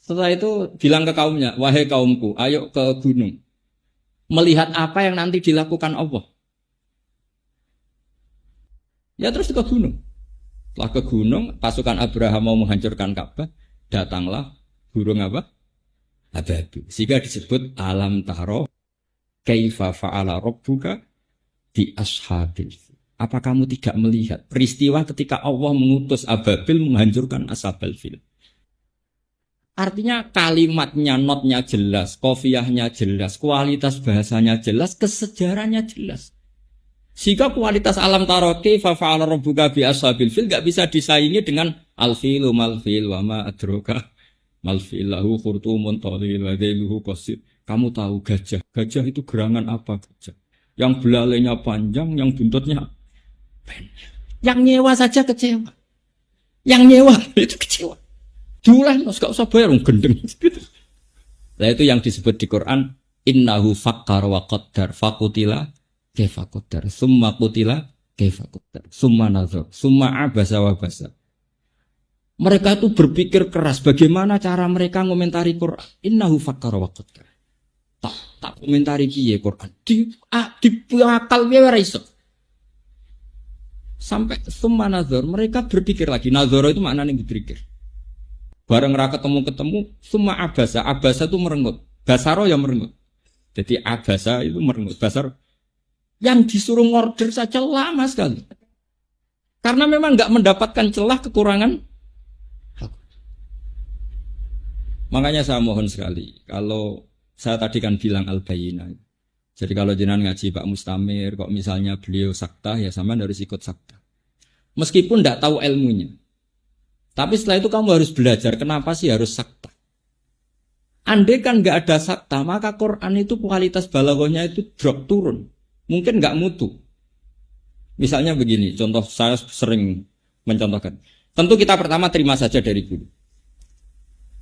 Setelah itu bilang ke kaumnya, wahai kaumku, ayo ke gunung. Melihat apa yang nanti dilakukan Allah. Ya terus ke gunung. Setelah ke gunung, pasukan Abraham mau menghancurkan Ka'bah, datanglah burung apa? Ababil. Sehingga disebut alam taro kaifa fa'ala rabbuka bi ashabil. Apa kamu tidak melihat peristiwa ketika Allah mengutus Ababil menghancurkan Ashabal Fil? Artinya kalimatnya, notnya jelas, qafiyahnya jelas, kualitas bahasanya jelas, kesejarahnya jelas. Sehingga kualitas alam taroki fa'ala rabbuka bi ashabil fil gak bisa disaingi dengan al-filu mal-fil wa ma adroka mal-fil lahu khurtumun tawil wa dhailuhu qasir. Kamu tahu gajah? Gajah itu gerangan apa gajah? Yang belalainya panjang, yang buntutnya yang nyewa saja kecewa. Yang nyewa itu kecewa. Dulah, gak usah bayar, gendeng. Nah itu yang disebut di Quran, innahu fakkar wa qaddar fakutila kaifa qaddar, summa qutila kaifa qaddar, summa nazar, summa abasa wa basa. Mereka itu berpikir keras bagaimana cara mereka ngomentari Quran. Innahu fakkar wa qaddar. Tak komentari piye Quran. Di akal piye ora iso. Sampai summa nazar, mereka berpikir lagi. Nazar itu maknanya berpikir. Bareng ra ketemu, summa abasa. Abasa itu merengut. Basaro ya merengut. Jadi abasa itu merengut. Basar yang disuruh ngorder saja lama sekali. Karena memang nggak mendapatkan celah kekurangan. Makanya saya mohon sekali, kalau saya tadi kan bilang al-bayyinah. Jadi kalau jenengan ngaji Pak Mustamir, kok misalnya beliau sakta, ya sama harus ikut sakta. Meskipun tidak tahu ilmunya. Tapi setelah itu kamu harus belajar, kenapa sih harus sakta. Andai kan nggak ada sakta, maka Quran itu kualitas balaghahnya itu drop turun. Mungkin nggak mutu. Misalnya begini, contoh saya sering mencontohkan. Tentu kita pertama terima saja dari guru.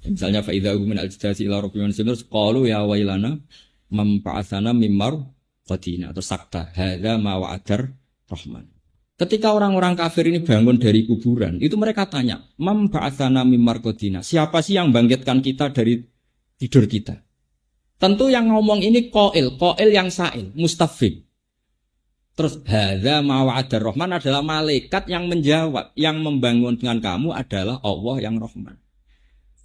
Misalnya fa'idhahu min al-jidasi ila rabbi man sinur qalu ya wailana mampa'atsana mimmar qadina atau sakta hadza ma wa'adar rahman. Ketika orang-orang kafir ini bangun dari kuburan, itu mereka tanya, mampa'atsana mimmar qadina. Siapa sih yang bangkitkan kita dari tidur kita? Tentu yang ngomong ini qail yang sa'il, mustafhim. Terus hadza ma wa'adar rahman adalah malaikat yang menjawab, yang membangunkan kamu adalah Allah yang Rahman.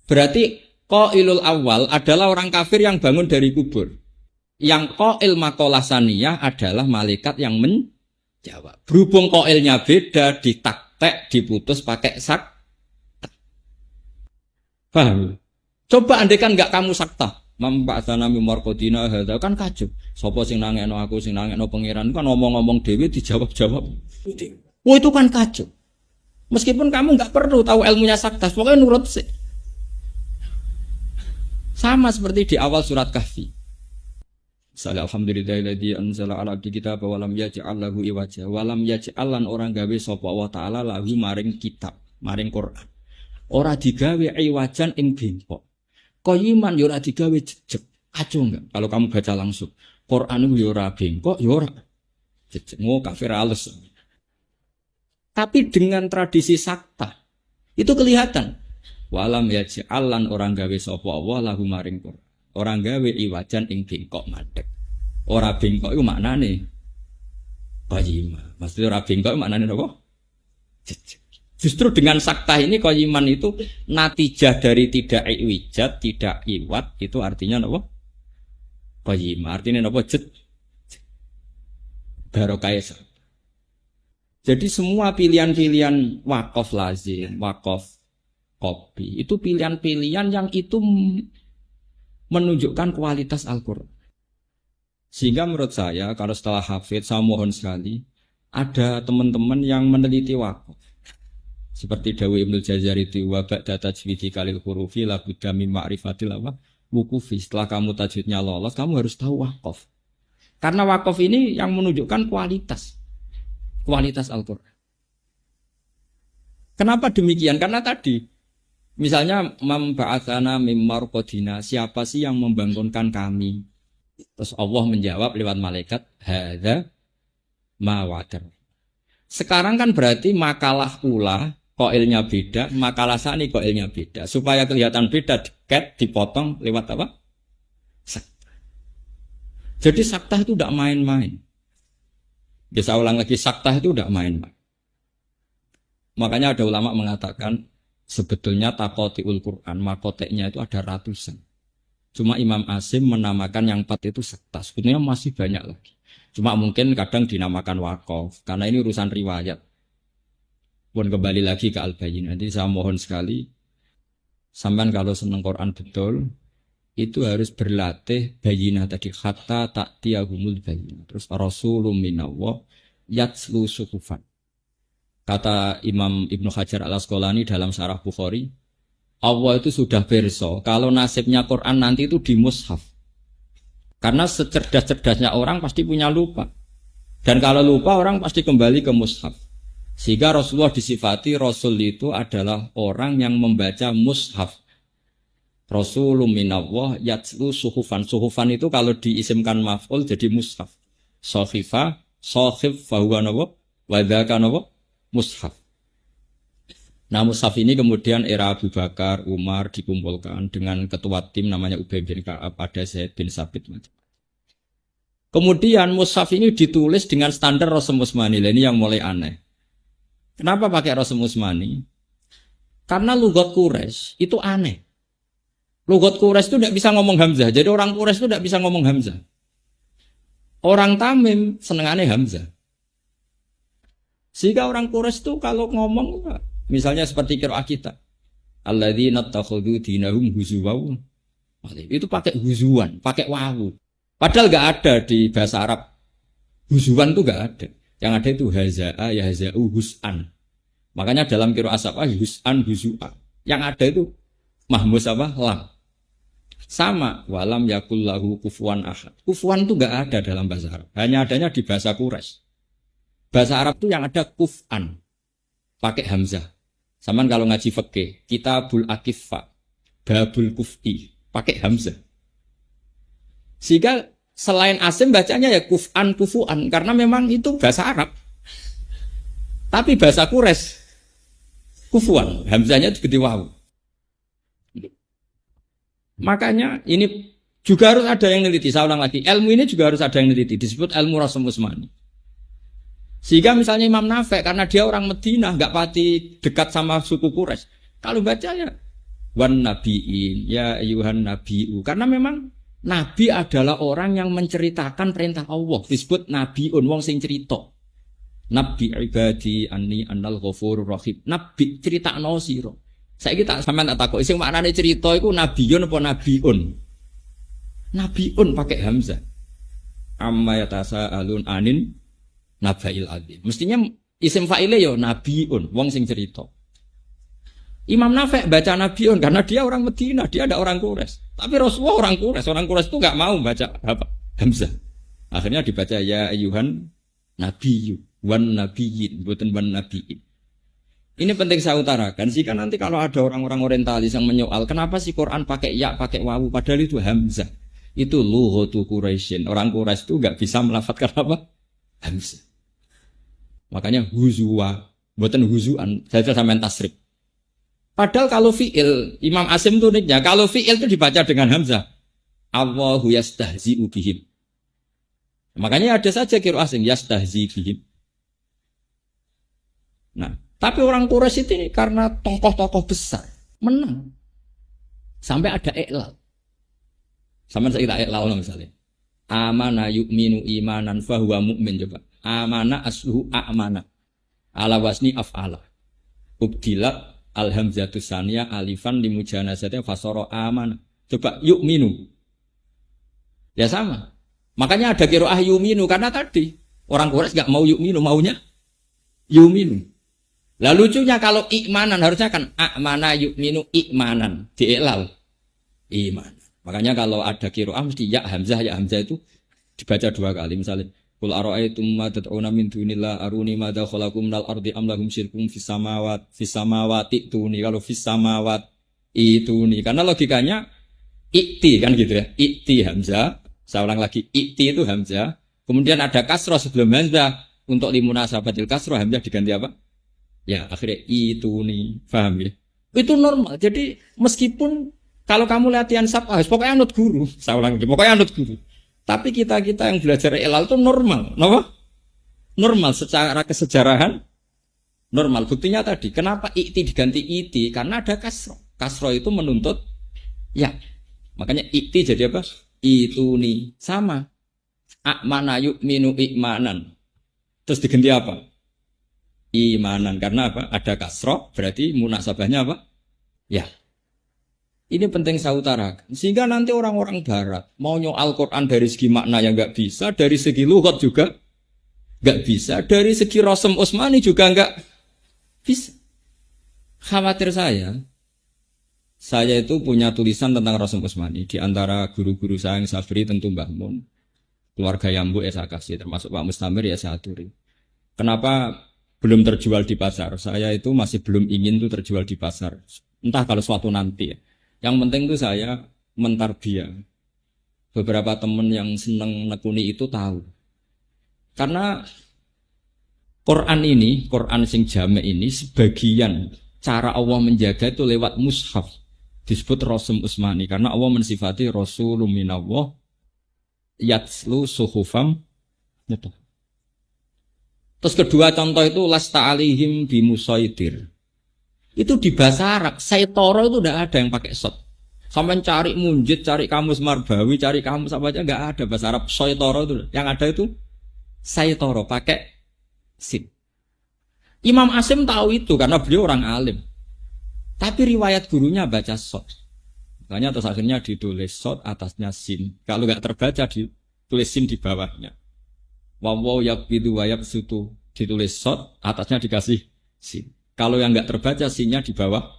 Berarti qailul awal adalah orang kafir yang bangun dari kubur. Yang qail maqalah saniyah adalah malaikat yang menjawab. Berhubung qailnya beda, ditaktek, diputus pakai sak. Paham? Coba andaikan enggak kamu sakta, mampa'atsana mimar qadina hadza kan kacau. Sapa sing nangekno aku, sing nangekno pangeran kan ngomong-ngomong dhewe dijawab-jawab. Oh itu kan kacau. Meskipun kamu enggak perlu tahu ilmunya sakta, pokoknya nurut sih. Sama seperti di awal surat Kahfi. Misalnya alhamdulillahilladzi anzala ala abdi kitab wa lam yaj'al lahu iwaja wa lam yaj'al lan orang gawe sapa wa ta'ala lahu maring kitab, maring Quran. Ora digawe iwajan ing bengkok. Qayiman yo ora digawe jejeg. Kacau enggak? Kalau kamu baca langsung. Quran yo ora bengkok, yo ora jejeg. Mau kafir halus. Tapi dengan tradisi sakta itu kelihatan. Walam yaj'alan orang gawe sapa Allah lahu maring Quran. Orang gawe iwajan ing bengkok madhek. Ora bengkok iku maknane qayyimah. Maksudnya ora bengkok maknane apa? Justru dengan sakta ini qayyiman itu natijah dari tidak iwijat, tidak iwat, itu artinya apa? Qayyimah. Artinya apa? Barokah. Jadi semua pilihan-pilihan wakaf lazim, wakaf kopi itu pilihan-pilihan yang itu menunjukkan kualitas Al-Quran. Sehingga menurut saya kalau setelah hafid saya mohon sekali ada teman-teman yang meneliti wakaf. Seperti Dawi Ibnul Jazari itu wa ba'da tajwidi kalil hurufi la budda min ma'rifatil wukufi. Setelah kamu tajwidnya lolos, kamu harus tahu wakaf. Karena wakaf ini yang menunjukkan kualitas Al-Qur'an. Kenapa demikian? Karena tadi misalnya memba'atsana mim marqadina, siapa sih yang membangunkan kami? Terus Allah menjawab lewat malaikat, hadza ma wa'adar. Sekarang kan berarti makalah ula qailnya beda, makalah sani qailnya beda. Supaya kelihatan beda, dekat dipotong lewat apa? Sakta. Jadi sakta itu tidak main-main. Bisa ulang lagi, sakta itu tidak main-main. Makanya ada ulama mengatakan sebetulnya takotiul Quran, makoteknya itu ada ratusan. Cuma Imam Asim menamakan yang 4 itu sakta. Sebetulnya masih banyak lagi. Cuma mungkin kadang dinamakan wakaf. Karena ini urusan riwayat. Pun kembali lagi ke Al-Bayyinah. Jadi saya mohon sekali. Sampai kalau senang Quran betul. Itu harus berlatih Bayyinah tadi. Hatta ta'tiyahumul bayyinah. Terus Rasulun minallah yatslu suhufan. Kata Imam Ibnu Hajar Al-Asqalani dalam Syarah Bukhari, Allah itu sudah berso kalau nasibnya Quran nanti itu di mushaf. Karena secerdas-cerdasnya orang pasti punya lupa. Dan kalau lupa orang pasti kembali ke mushaf. Sehingga Rasulullah disifati Rasul itu adalah orang yang membaca mushaf. Rasulun minallah yatslu suhufan. Suhufan itu kalau diisimkan maf'ul jadi mushaf. Sohifa, sohif, fahuwa nawa, wadhaka nawa, mushaf. Nah mushaf ini kemudian era Abu Bakar, Umar dikumpulkan dengan ketua tim namanya Ubay bin Ka'ab, ada Zaid bin Sabit. Kemudian mushaf ini ditulis dengan standar Rasul Usmani. Ini yang mulai aneh. Kenapa pakai Rasul Usmani? Karena lugat Quraisy itu aneh. Lugat Quraisy itu tidak bisa ngomong Hamzah. Jadi orang Quraisy itu tidak bisa ngomong Hamzah. Orang Tamim senengannya Hamzah. Sehingga orang Quraisy itu kalau ngomong, misalnya seperti qiraah kita, alladzina takhudhu dinahum huzuwan, itu pakai huzuan, pakai wawu. Padahal enggak ada di bahasa Arab. Huzuan itu enggak ada. Yang ada itu hazaa, yahza'u, hus'an. Makanya dalam qiraah apa hus'an, huzu'a. Yang ada itu mahmus apa? Lam. Sama, walam yakullahu kufuwan ahad. Kufuwan itu enggak ada dalam bahasa Arab. Hanya adanya di bahasa Quraisy. Bahasa Arab itu yang ada kuf'an, pakai hamzah. Saman kalau ngaji fikih, kitabul akifah, babul kuf'i, pakai hamzah. Sehingga selain Asim bacanya ya kuf'an, kufu'an, karena memang itu bahasa Arab. Tapi bahasa Quraisy, kufu'an, hamzahnya gede wawu. Makanya ini juga harus ada yang neliti. Saya ulang lagi, ilmu ini juga harus ada yang neliti. Disebut ilmu Rasul Usmani. Sehingga misalnya Imam Nafi' karena dia orang Madinah, enggak pati dekat sama suku Quraisy. Kalau bacanya wan nabiin, ya ayuhan nabiu. Karena memang nabi adalah orang yang menceritakan perintah Allah. Disebut nabiun, wong sing cerita. Nabi ibadi anni annal ghafurur rahim. Nabi critakno sira. Saiki tak sampean tak takoki sing maknane cerita iku nabiyun apa nabiun? Nabiun pakai hamzah. Amma yatasaalun anin nabail adzim. Mestinya isim fa'ile yo nabiun, wong sing cerita. Imam Nafi' baca nabiun karena dia orang Madinah, dia ada orang Quraisy. Tapi Rasulullah orang Quraisy itu enggak mau baca apa? Hamzah. Akhirnya dibaca ya ayyuhan nabiyyu wan nabiyyin, bukan wan nabiyyin. Ini penting saya utarakan, jika nanti kalau ada orang-orang orientalis yang menyoal, kenapa sih Quran pakai ya, pakai wawu, padahal itu hamzah. Itu lughatu Quraisyin. Orang Quraisy itu enggak bisa melafadzkan apa? Hamzah. Makanya huzwa, buatan huzuan, saya sampean tasrif. Padahal kalau fi'il, Imam Asim itu uniknya, kalau fi'il itu dibaca dengan hamzah. Allahu yastahzi'u bihim. Makanya ada saja qiraah asing yastahzi bihim. Nah, tapi orang Quraisy itu karena tokoh-tokoh besar menang. Sampai ada iqlal. Sampai saya iqlal misalnya. Amana yu'minu imanan fahuwa mu'min coba. Amana asluhu a'mana. Ala wasni af'ala. Ubdilat alhamzatu saniyah alifan limujanazatnya fasara amana. Coba yu'minu. Ya sama. Makanya ada qiraah yuminu karena tadi orang Quraisy enggak mau yuminu, maunya yuminu. Lah lucunya kalau imanan harusnya kan amana yuminu imanan, diiklal iman. Makanya kalau ada qiraah mesti ya hamzah itu dibaca 2 kali. Misalnya qul ara'aytum ma tad'una min dunillah aruni madza khalaqum minal ardi am lahum syirkun fis samawati tuni. Kalau fis samawat itu nih karena logikanya ikti kan gitu ya. Ikti hamzah, saya ulang lagi ikti itu hamzah. Kemudian ada kasroh sebelum hamzah untuk limunasabatil kasroh hamzah diganti apa? Ya akhirnya itu nih, paham ya? Itu normal. Jadi meskipun kalau kamu latihan sabah, pokoknya anut guru. Saya ulang lagi, pokoknya anut guru. Tapi kita yang belajar ilal itu normal, kenapa? Normal secara kesejarahan, normal. Buktinya tadi, kenapa ikti diganti iti? Karena ada kasroh. Kasroh itu menuntut ya. Makanya ikti jadi apa? Itu nih sama. Akmana yu'minu ikmanan. Terus diganti apa? Imanan. Karena apa? Ada kasroh, berarti munasabahnya apa? Ya. Ini penting saya utarakan. Sehingga nanti orang-orang barat mau nyoal Quran dari segi makna yang nggak bisa, dari segi lughat juga nggak bisa, dari segi Rasm Utsmani juga nggak bisa. Khawatir saya itu punya tulisan tentang Rasm Utsmani. Di antara guru-guru saya yang saya beri tentu Mbah Mun, keluarga Yambu ya saya kasih, termasuk Pak Mustamir ya saya aturi. Kenapa belum terjual di pasar? Saya itu masih belum ingin tuh terjual di pasar. Entah kalau suatu nanti ya. Yang penting tuh saya mentarbiyah. Beberapa teman yang seneng nekuni itu tahu. Karena Quran sing jame ini sebagian cara Allah menjaga itu lewat mushaf. Disebut Rasm Utsmani karena Allah mensifati Rasulun minallah yatslu suhufam. Terus kedua contoh itu lasta alihim bimusaitir. Itu di bahasa Arab, saitoro itu udah ada yang pakai sot. Sampai cari munjid, cari kamus Marbawi, cari kamus apa aja nggak ada bahasa Arab saitoro itu. Yang ada itu saitoro pakai sin. Imam Asim tahu itu karena beliau orang alim. Tapi riwayat gurunya baca sot. Makanya terus akhirnya ditulis sot atasnya sin. Kalau nggak terbaca ditulis sin di bawahnya. Wawaw yabidu wayab sutu ditulis sot atasnya dikasih sin. Kalau yang nggak terbaca sinnya di bawah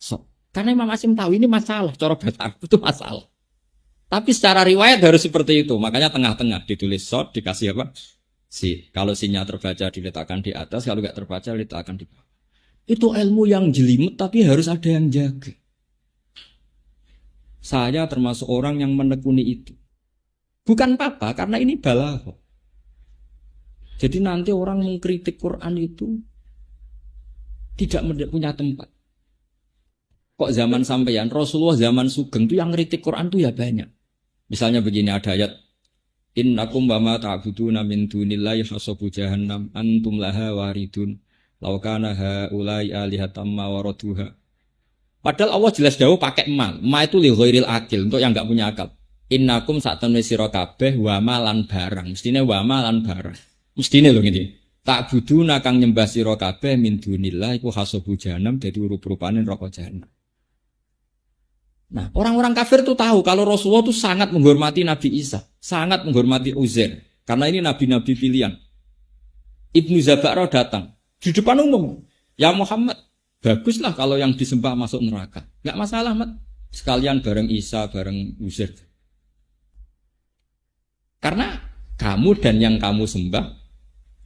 sot. Karena Imam Asim tahu ini masalah. Cara bahasa Arab itu masalah. Tapi secara riwayat harus seperti itu. Makanya tengah-tengah ditulis sot dikasih apa? Si, kalau sinnya terbaca diletakkan di atas, kalau nggak terbaca diletakkan di bawah. Itu ilmu yang jelimet tapi harus ada yang jaga. Saya termasuk orang yang menekuni itu. Bukan apa-apa, karena ini balaghah. Jadi nanti orang mengkritik Quran itu tidak punya tempat. Kok zaman sampeyan Rasulullah zaman Sugeng itu yang ngeritik Quran itu ya banyak. Misalnya begini ada ayat innakum wa ma ta'buduna min dunillahi hasabu jahannam antum laha waridun law kana haula'i alihatam ma waraduha. Padahal Allah jelas dawuh pakai ma itu li ghairil akil, untuk yang enggak punya akal. Innakum satamne sira kabeh wa ma lan barang, mestine wa ma lan barang. Mestine lho ngene. Ta'buduna kang nyembah sira kabeh min dunillahi iku hasabu jahannam, dadi rup-rupane neraka jahanam. Nah, orang-orang kafir itu tahu kalau Rasulullah itu sangat menghormati Nabi Isa, sangat menghormati Uzair, karena ini nabi-nabi pilihan. Ibnu Zaba'rah datang di depan umum, ya Muhammad, baguslah kalau yang disembah masuk neraka, nggak masalah, Mat. Sekalian bareng Isa, bareng Uzair. Karena kamu dan yang kamu sembah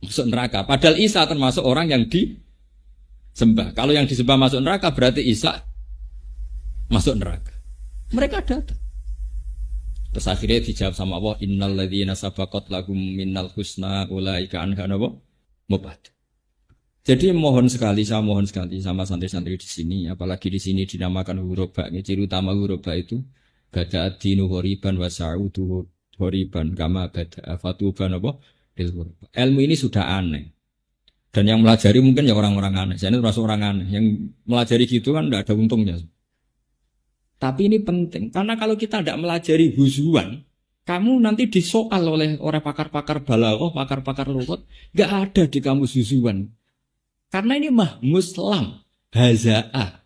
masuk neraka. Padahal Isa termasuk orang yang disembah. Kalau yang disembah masuk neraka berarti Isa masuk neraka. Mereka datang. Terus akhirnya dijawab sama Allah, innal ladzina sabaqat lahum minnal husna ulaika anha mubad. Jadi saya mohon sekali sama santri-santri di sini, apalagi di sini dinamakan huruf ba. Ciri utama huruf ba itu bada ad-dinu ghoriban wa sa'udu ghoriban kama bada fatuban apa lil huruf. Ilmu ini sudah aneh. Dan yang melajari mungkin ya orang-orang aneh. Saya ini termasuk orang aneh. Yang melajari gitu kan tidak ada untungnya. Tapi ini penting, karena kalau kita tidak melajari huzuan, kamu nanti disoal oleh orang pakar-pakar balaghah, pakar-pakar lughat, nggak ada di kamus huzuan. Karena ini mahmuslam, haza'ah.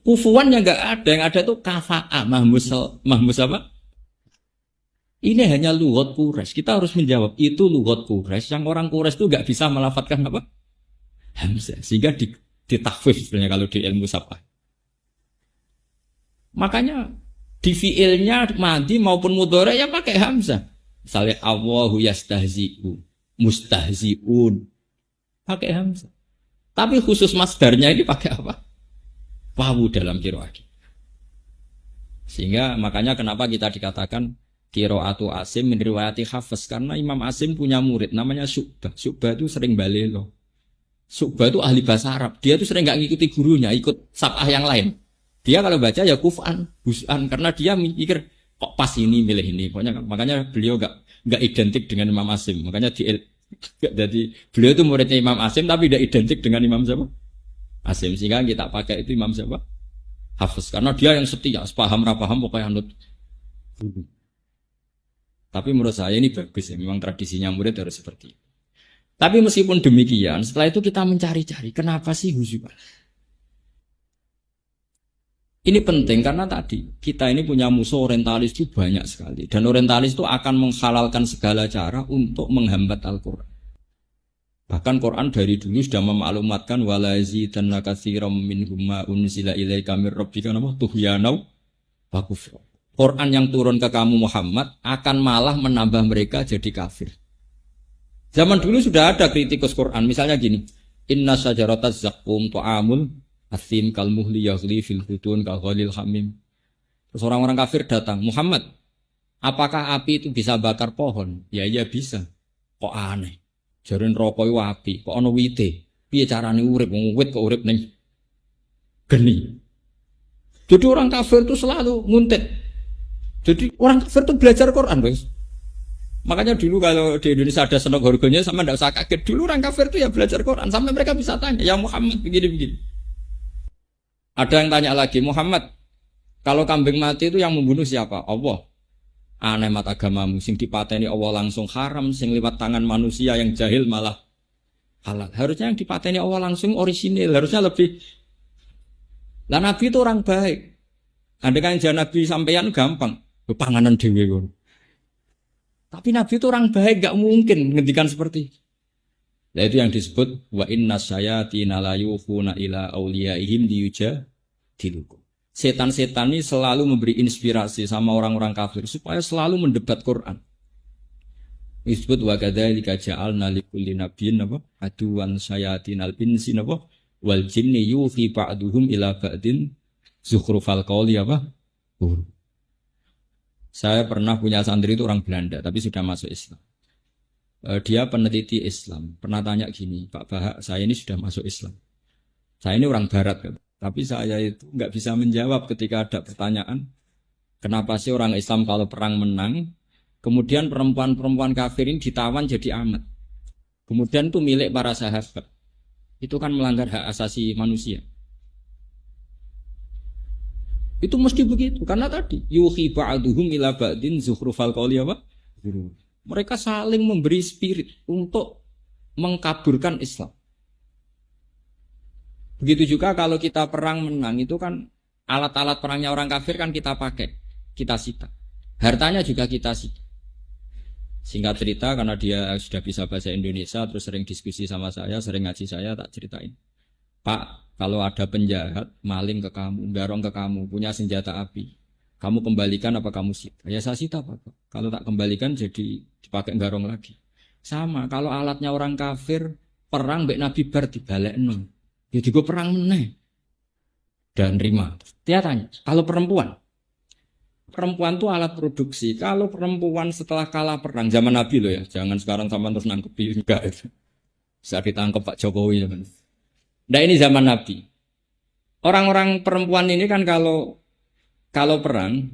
Kufuan yang nggak ada, yang ada itu kafa'a, mahmus apa? Ini hanya lughat Quraisy. Kita harus menjawab itu lughat Quraisy. Yang orang Quraisy itu nggak bisa melafatkan apa? Hamzah. Sehingga ditakhfif sebenarnya kalau di ilmu safah. Makanya di fiilnya madi maupun mudhari ya pakai hamzah. Misalnya Allahu yastahzi'u, mustahzi'un. Pakai hamzah. Tapi khusus masdarnya ini pakai apa? Wawu dalam qiraat. Sehingga makanya kenapa kita dikatakan qiraatu Asim min riwayati Hafiz, karena Imam Asim punya murid namanya Syu'bah. Syu'bah itu sering balelo. Syu'bah itu ahli bahasa Arab. Dia itu sering enggak ngikuti gurunya, ikut sabah yang lain. Dia kalau baca ya kuf'an, hus'an, karena dia mikir kok pas ini milih ini. Pokoknya makanya beliau enggak identik dengan Imam Asim. Makanya jadi beliau itu muridnya Imam Asim tapi tidak identik dengan Imam siapa? Asim. Sehingga kita pakai itu Imam siapa? Hafiz. Karena dia yang setia, paham rapaham pokoknya anut. Tapi menurut saya ini bagus ya. Memang tradisinya murid harus seperti itu. Tapi meskipun demikian, setelah itu kita mencari-cari kenapa sih husyuk? Ini penting karena tadi kita ini punya musuh orientalis itu banyak sekali, dan orientalis itu akan menghalalkan segala cara untuk menghambat Al-Quran. Bahkan Quran dari dulu sudah memaklumatkan walazidanna katsiran minhum ma unzila ilaika mir rabbika tughyanau wa kufra. Quran yang turun ke kamu Muhammad akan malah menambah mereka jadi kafir. Zaman dulu sudah ada kritikus Quran, misalnya gini, inna syajarataz zaqqum ta'amul asim kal muhli yaghli fil hudun kal ghalil hamim. Terus orang-orang kafir datang, Muhammad, apakah api itu bisa bakar pohon? Ya iya bisa. Kok aneh? Jarin rokok itu api, kok ana wite? Piye carane urip? Wong wit kok urip ning geni. Jadi orang kafir itu selalu nguntit. Jadi orang kafir itu belajar Quran, guys. Makanya dulu kalau di Indonesia ada senok horgonya sama enggak usah kaget. Dulu orang kafir itu ya belajar Quran sampai mereka bisa tanya, ya Muhammad begini-begini. Ada yang tanya lagi, Muhammad, kalau kambing mati itu yang membunuh siapa? Allah. Aneh mat agamamu, sing dipateni Allah langsung haram, sing lewat tangan manusia yang jahil malah halal. Harusnya yang dipateni Allah langsung orisinil, harusnya lebih. Lah Nabi itu orang baik. Andai kan jangan Nabi sampeyan gampang, panganan dhewe. Tapi Nabi itu orang baik, gak mungkin menghentikan seperti itu. Nah itu yang disebut wa inna syayatina la yukhuna ila awliyaihim liyujadilukum. Setan-setan ini selalu memberi inspirasi sama orang-orang kafir supaya selalu mendebat Quran. Disebut wa kadzalika ja'alna likulli nabiyyin aduwan syayatinal insi wal jinni yuhi ba'duhum ila ba'din zukhrufal qawli Saya pernah punya santri itu orang Belanda tapi sudah masuk Islam. Dia peneliti Islam, pernah tanya gini, Pak Bahak, saya ini sudah masuk Islam. Saya ini orang Barat, kan? Tapi saya itu nggak bisa menjawab ketika ada pertanyaan, kenapa sih orang Islam kalau perang menang, kemudian perempuan-perempuan kafir ini ditawan jadi amat. Kemudian itu milik para sahabat. Itu kan melanggar hak asasi manusia. Itu mesti begitu, karena tadi yuhi ba'duhum ila ba'din zukhrufal qawli Mereka saling memberi spirit untuk mengkaburkan Islam. Begitu juga kalau kita perang menang, itu kan alat-alat perangnya orang kafir kan kita pakai, kita sita. Hartanya juga kita sita. Singkat cerita, karena dia sudah bisa bahasa Indonesia, terus sering diskusi sama saya, sering ngaji saya, tak ceritain. Pak, kalau ada penjahat, maling ke kamu, garong ke kamu, punya senjata api, kamu kembalikan apa kamu sita? Ya saya sita Pak. Kalau tak kembalikan jadi dipakai garong lagi. Sama, kalau alatnya orang kafir, perang mbek Nabi bar dibalekno. Ya digo perang meneh. Dan rima. Dia tanya, kalau perempuan tuh alat produksi. Kalau perempuan setelah kalah perang zaman Nabi loh ya, jangan sekarang sama terus nangkepi enggak itu. Bisa ditangkap Pak Jokowi zaman. Nah ini zaman Nabi. Orang-orang perempuan ini kan kalau perang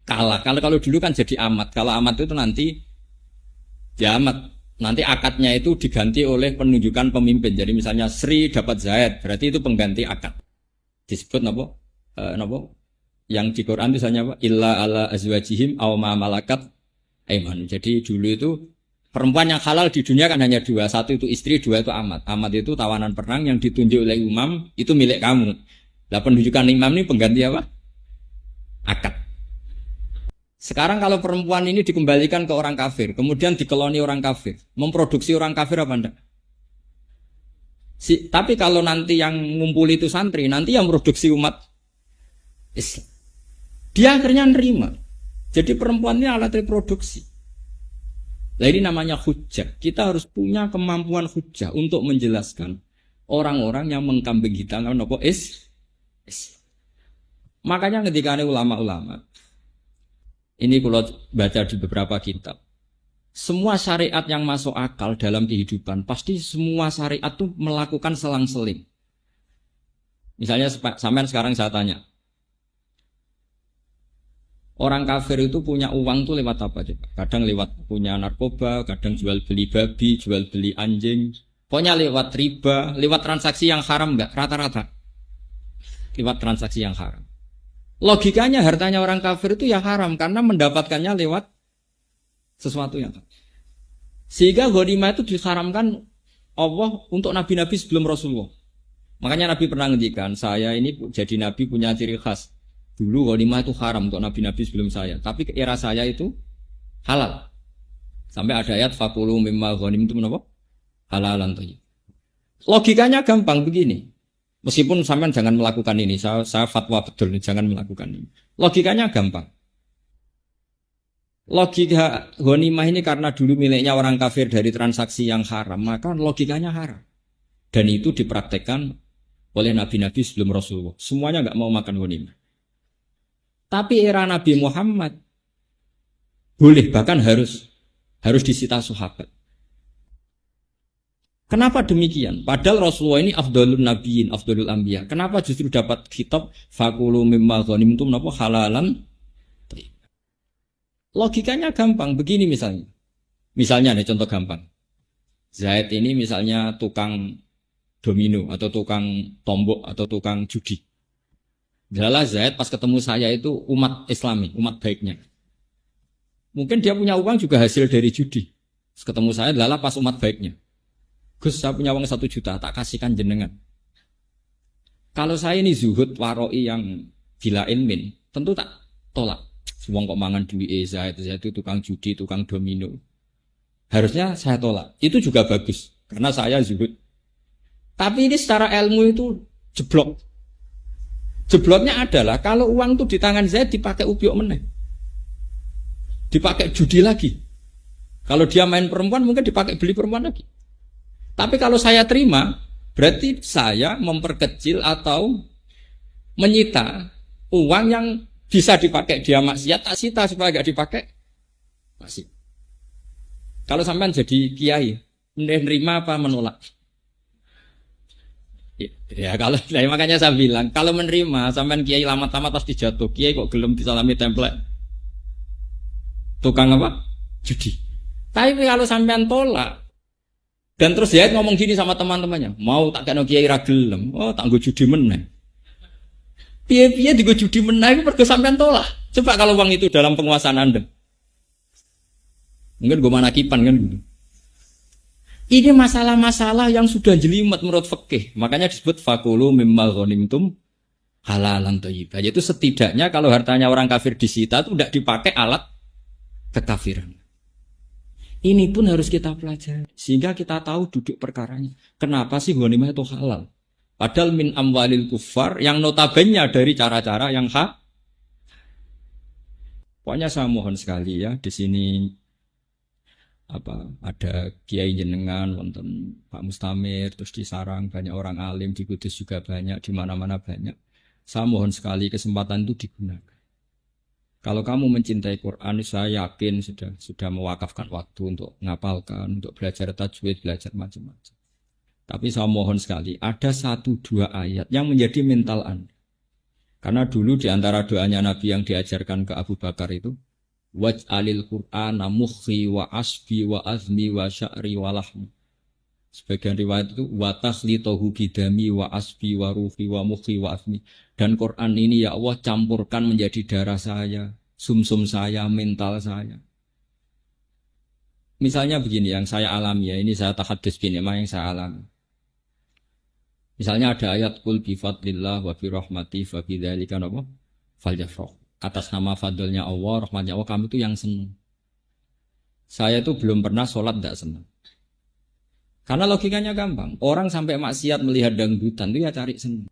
kalah. Kalau dulu kan jadi amat. Kalau amat itu nanti ya amat. Nanti akadnya itu diganti oleh penunjukan pemimpin. Jadi misalnya Sri dapat Zaid, berarti itu pengganti akad. Disebut napa? Yang di Quran misalnya apa? Illa ala azwajihim aw ma malakat aiman. Jadi dulu itu perempuan yang halal di dunia kan hanya dua. Satu itu istri, dua itu amat. Amat itu tawanan perang yang ditunjuk oleh imam, itu milik kamu. Lah penunjukan imam ini pengganti apa? Akad. Sekarang kalau perempuan ini dikembalikan ke orang kafir, kemudian dikeloni orang kafir, memproduksi orang kafir apa enggak? Tapi kalau nanti yang ngumpul itu santri, nanti yang produksi umat Islam. Dia akhirnya nerima. Jadi perempuan ini alat reproduksi. Nah ini namanya hujjah. Kita harus punya kemampuan hujjah untuk menjelaskan orang-orang yang mengkambing hitamkan apa Islam. Makanya ketika ada ulama-ulama, ini kalau baca di beberapa kitab, semua syariat yang masuk akal dalam kehidupan, pasti semua syariat itu melakukan selang-seling. Misalnya sampean sekarang saya tanya, orang kafir itu punya uang tuh lewat apa coba? Kadang lewat punya narkoba, kadang jual beli babi, jual beli anjing. Pokoknya lewat riba, lewat transaksi yang haram enggak? Rata-rata lewat transaksi yang haram. Logikanya hartanya orang kafir itu ya haram karena mendapatkannya lewat sesuatu yang haram. Sehingga ghanimah itu diharamkan Allah untuk nabi-nabi sebelum Rasulullah. Makanya Nabi pernah ngendikan, saya ini jadi nabi punya ciri khas. Dulu ghanimah itu haram untuk nabi-nabi sebelum saya, tapi ke era saya itu halal. Sampai ada ayat fakulu mimma ghanimtum menapa? Halalan thayyib. Logikanya gampang begini. Meskipun sampean jangan melakukan ini, saya fatwa betul jangan melakukan ini. Logikanya gampang. Logika ghanimah ini karena dulu miliknya orang kafir dari transaksi yang haram, maka logikanya haram. Dan itu dipraktekkan oleh nabi-nabi sebelum Rasulullah. Semuanya enggak mau makan ghanimah. Tapi era Nabi Muhammad boleh, bahkan harus disita sahabat. Kenapa demikian? Padahal Rasulullah ini afdhalun nabiyyin, afdhalul anbiya. Kenapa justru dapat kitab fakulu mimma ghanimtum napa halalan? Logikanya gampang, begini misalnya. Misalnya nih contoh gampang. Zaid ini misalnya tukang domino atau tukang tombok atau tukang judi. Adalah Zaid pas ketemu saya itu umat Islami, umat baiknya. Mungkin dia punya uang juga hasil dari judi. Pas ketemu saya adalah pas umat baiknya. Gus, saya punya uang 1 juta, tak kasihkan jenengan. Kalau saya ini zuhud waroi yang gila ilmin, tentu tak tolak. Wong kok mangan duit Zaid itu tukang judi, tukang domino. Harusnya saya tolak. Itu juga bagus karena saya zuhud. Tapi ini secara ilmu itu jeblok. Jebloknya adalah kalau uang itu di tangan Zaid dipakai ubyok meneh. Dipakai judi lagi. Kalau dia main perempuan mungkin dipakai beli perempuan lagi. Tapi kalau saya terima, berarti saya memperkecil atau menyita uang yang bisa dipakai dia maksiat, tak sita supaya enggak dipakai maksiat. Kalau sampean jadi kiai, menerima apa menolak? Ya kalau makanya saya bilang kalau menerima sampean kiai lama-lama pasti jatuh. Kiai kok gelem disalami template tukang apa? Judi. Tapi kalau sampean tolak dan terus Zaid ngomong gini sama teman-temannya, mau tak kena kiai ra gelem, oh tak nggo judi meneh. Piye-piye digo judi meneh iku mergo sampean tolak. Coba kalau uang itu dalam penguasaan Anda. Mungkin gue manakipan kan gitu. Ini masalah-masalah yang sudah jelimet menurut fikih. Makanya disebut fakulu mimma ghanimtum halalan thayyibah. Yaitu setidaknya kalau hartanya orang kafir disita itu tidak dipakai alat kekafiran. Ini pun harus kita pelajari sehingga kita tahu duduk perkaranya. Kenapa sih ghanimah itu halal? Padahal min amwalil kuffar yang notabene dari cara-cara yang hak. Pokoknya saya mohon sekali ya di sini ada kiai jenengan, wonten Pak Mustamir, terus di Sarang banyak orang alim, di Kudus juga banyak, di mana-mana banyak. Saya mohon sekali kesempatan itu digunakan. Kalau kamu mencintai Quran, saya yakin sudah mewakafkan waktu untuk ngapalkan, untuk belajar tajwid, belajar macam-macam. Tapi saya mohon sekali, ada 1-2 ayat yang menjadi mental Anda. Karena dulu di antara doanya Nabi yang diajarkan ke Abu Bakar itu, waj'alil Qur'ana mukhi wa asbi wa azmi wa sya'ri wa lahmi. Sebagian riwayat itu wa takhlitahu bidami wa asbi wa ruhi wa mukhi wa azmi. Dan Quran ini ya Allah campurkan menjadi darah saya, sumsum saya, mental saya. Misalnya begini yang saya alami ya, ini saya tahadus bin yang saya alami. Misalnya ada ayat qul bi fadlillah wa bi rahmati fa bidzalika falyafrah. atas nama fadlnya Allah, rahmatnya Allah, kamu itu yang senang. Saya itu belum pernah sholat tidak senang. Karena logikanya gampang. Orang sampai maksiat melihat dangdutan itu ya cari senang.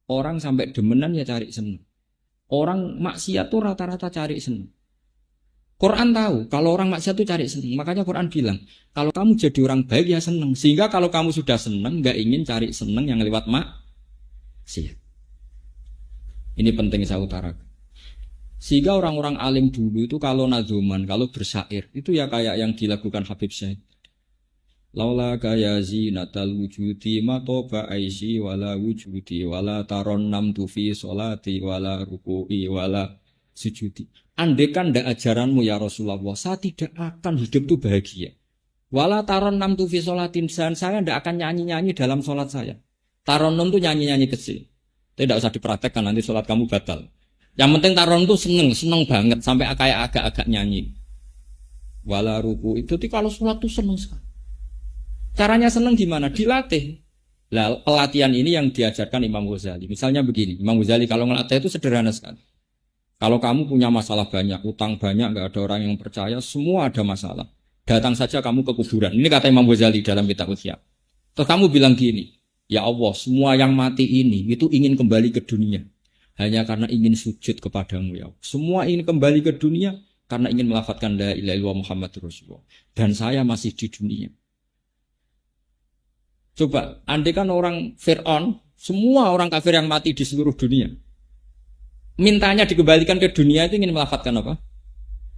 Orang sampai demenan ya cari senang. Orang maksiat tuh rata-rata cari senang. Quran tahu kalau orang maksiat tuh cari senang. Makanya Quran bilang, kalau kamu jadi orang baik ya senang. Sehingga kalau kamu sudah senang, nggak ingin cari senang yang lewat maksiat. Ini penting saya utarakan. Sehingga orang-orang alim dulu itu kalau nazuman, kalau bersyair, itu ya kayak yang dilakukan Habib Syed. Laula kaya zinatal wujudi matoba aisi wala wujudi wala taron namtu fi sholati wala ruku'i wala sujudi. Andekan ndak ajaranmu ya Rasulullah, saya tidak akan hidup itu bahagia. Wala taron namtu fi sholatin, saya ndak akan nyanyi-nyanyi dalam sholat saya. Taron nam itu nyanyi-nyanyi kecil. Tidak usah dipraktekkan, nanti sholat kamu batal. Yang penting taron itu seneng banget sampai kayak agak-agak nyanyi. Wala ruku itu kalau sholat itu seneng sekali. Caranya seneng gimana? Dilatih. Lah pelatihan ini yang diajarkan Imam Ghazali. Misalnya begini, Imam Ghazali kalau ngelatih itu sederhana sekali. Kalau kamu punya masalah banyak, utang banyak, nggak ada orang yang percaya, semua ada masalah. Datang saja kamu ke kuburan. Ini kata Imam Ghazali dalam kitab Ihya. Terus kamu bilang gini, ya Allah, semua yang mati ini itu ingin kembali ke dunia. Hanya karena ingin sujud kepadamu ya Allah. Semua ingin kembali ke dunia karena ingin melafadzkan la ilaha illallah Muhammadur Rasulullah. Dan saya masih di dunia. Coba, andai kan orang Fir'aun, semua orang kafir yang mati di seluruh dunia, mintanya dikembalikan ke dunia itu ingin melafadzkan apa?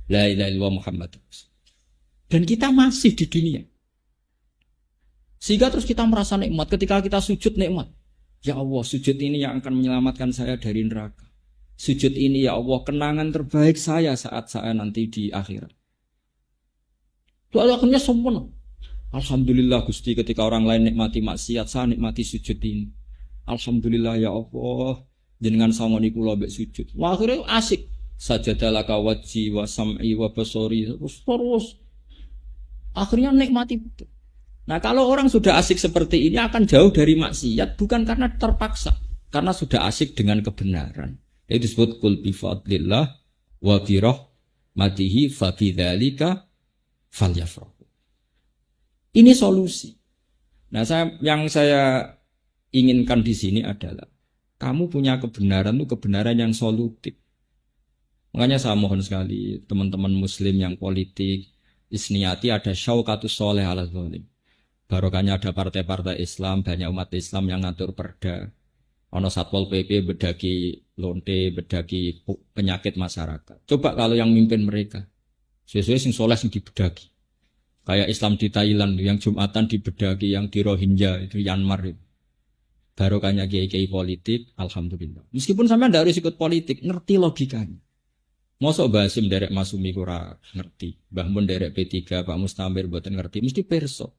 La ilaha illallah Muhammadur Rasulullah. Dan kita masih di dunia. Sehingga terus kita merasa nikmat ketika kita sujud nikmat. Ya Allah, sujud ini yang akan menyelamatkan saya dari neraka. Sujud ini ya Allah, kenangan terbaik saya saat saya nanti di akhirat. Itu akhirnya sempurna. Alhamdulillah Gusti, ketika orang lain nikmati maksiat, saya nikmati sujud ini. Alhamdulillah ya Allah, jenengan sangoni kula mbek sujud. Wah, akhirnya asik. Sajadalaka wajhi wa sam'i wa basori. Terus. Akhirnya nikmati betul. Nah kalau orang sudah asik seperti ini akan jauh dari maksiat bukan karena terpaksa, karena sudah asik dengan kebenaran. Itu disebut qul bi fadlillah wa bi rahmatihi fa bidzalika falyafrahu. Ini solusi. Nah yang saya inginkan di sini adalah kamu punya kebenaran itu kebenaran yang solutif. Makanya saya mohon sekali teman-teman muslim yang politik isniyati ada syaukatus sholeh ala zalim. Barokahnya ada partai-partai Islam, banyak umat Islam yang ngatur perda. Ono Satpol PP bedagi lonte, bedagi penyakit masyarakat. Coba kalau yang mimpin mereka, sesuai sing soleh sing dibedagi. Kayak Islam di Thailand yang Jumatan dibedagi, yang di Rohingya itu Myanmar itu. Barokahnya kiai-kiai politik, alhamdulillah. Meskipun sampean ndak harus ikut politik, ngerti logikanya. Mosok Mbah Hasim derek Masumi ora ngerti, Mbah Mun derek P3, Pak Mustamir mboten ngerti, mesti perso.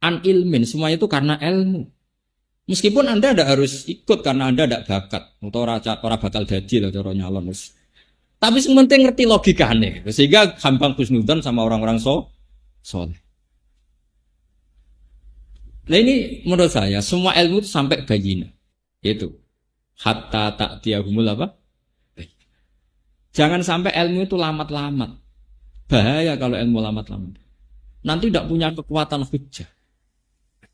An ilmin, semuanya itu karena ilmu. Meskipun Anda tidak harus ikut karena Anda tidak bakat atau orang bakal dadi lah cara nyalon. Tapi sementing ngerti logikanya sehingga gampang husnudzon sama orang-orang soleh. Nah ini menurut saya semua ilmu itu sampai bayina. Itu hatta ta'tiyahumul apa? Jangan sampai ilmu itu lamat-lamat. Bahaya kalau ilmu lamat-lamat. Nanti tidak punya kekuatan hujjah.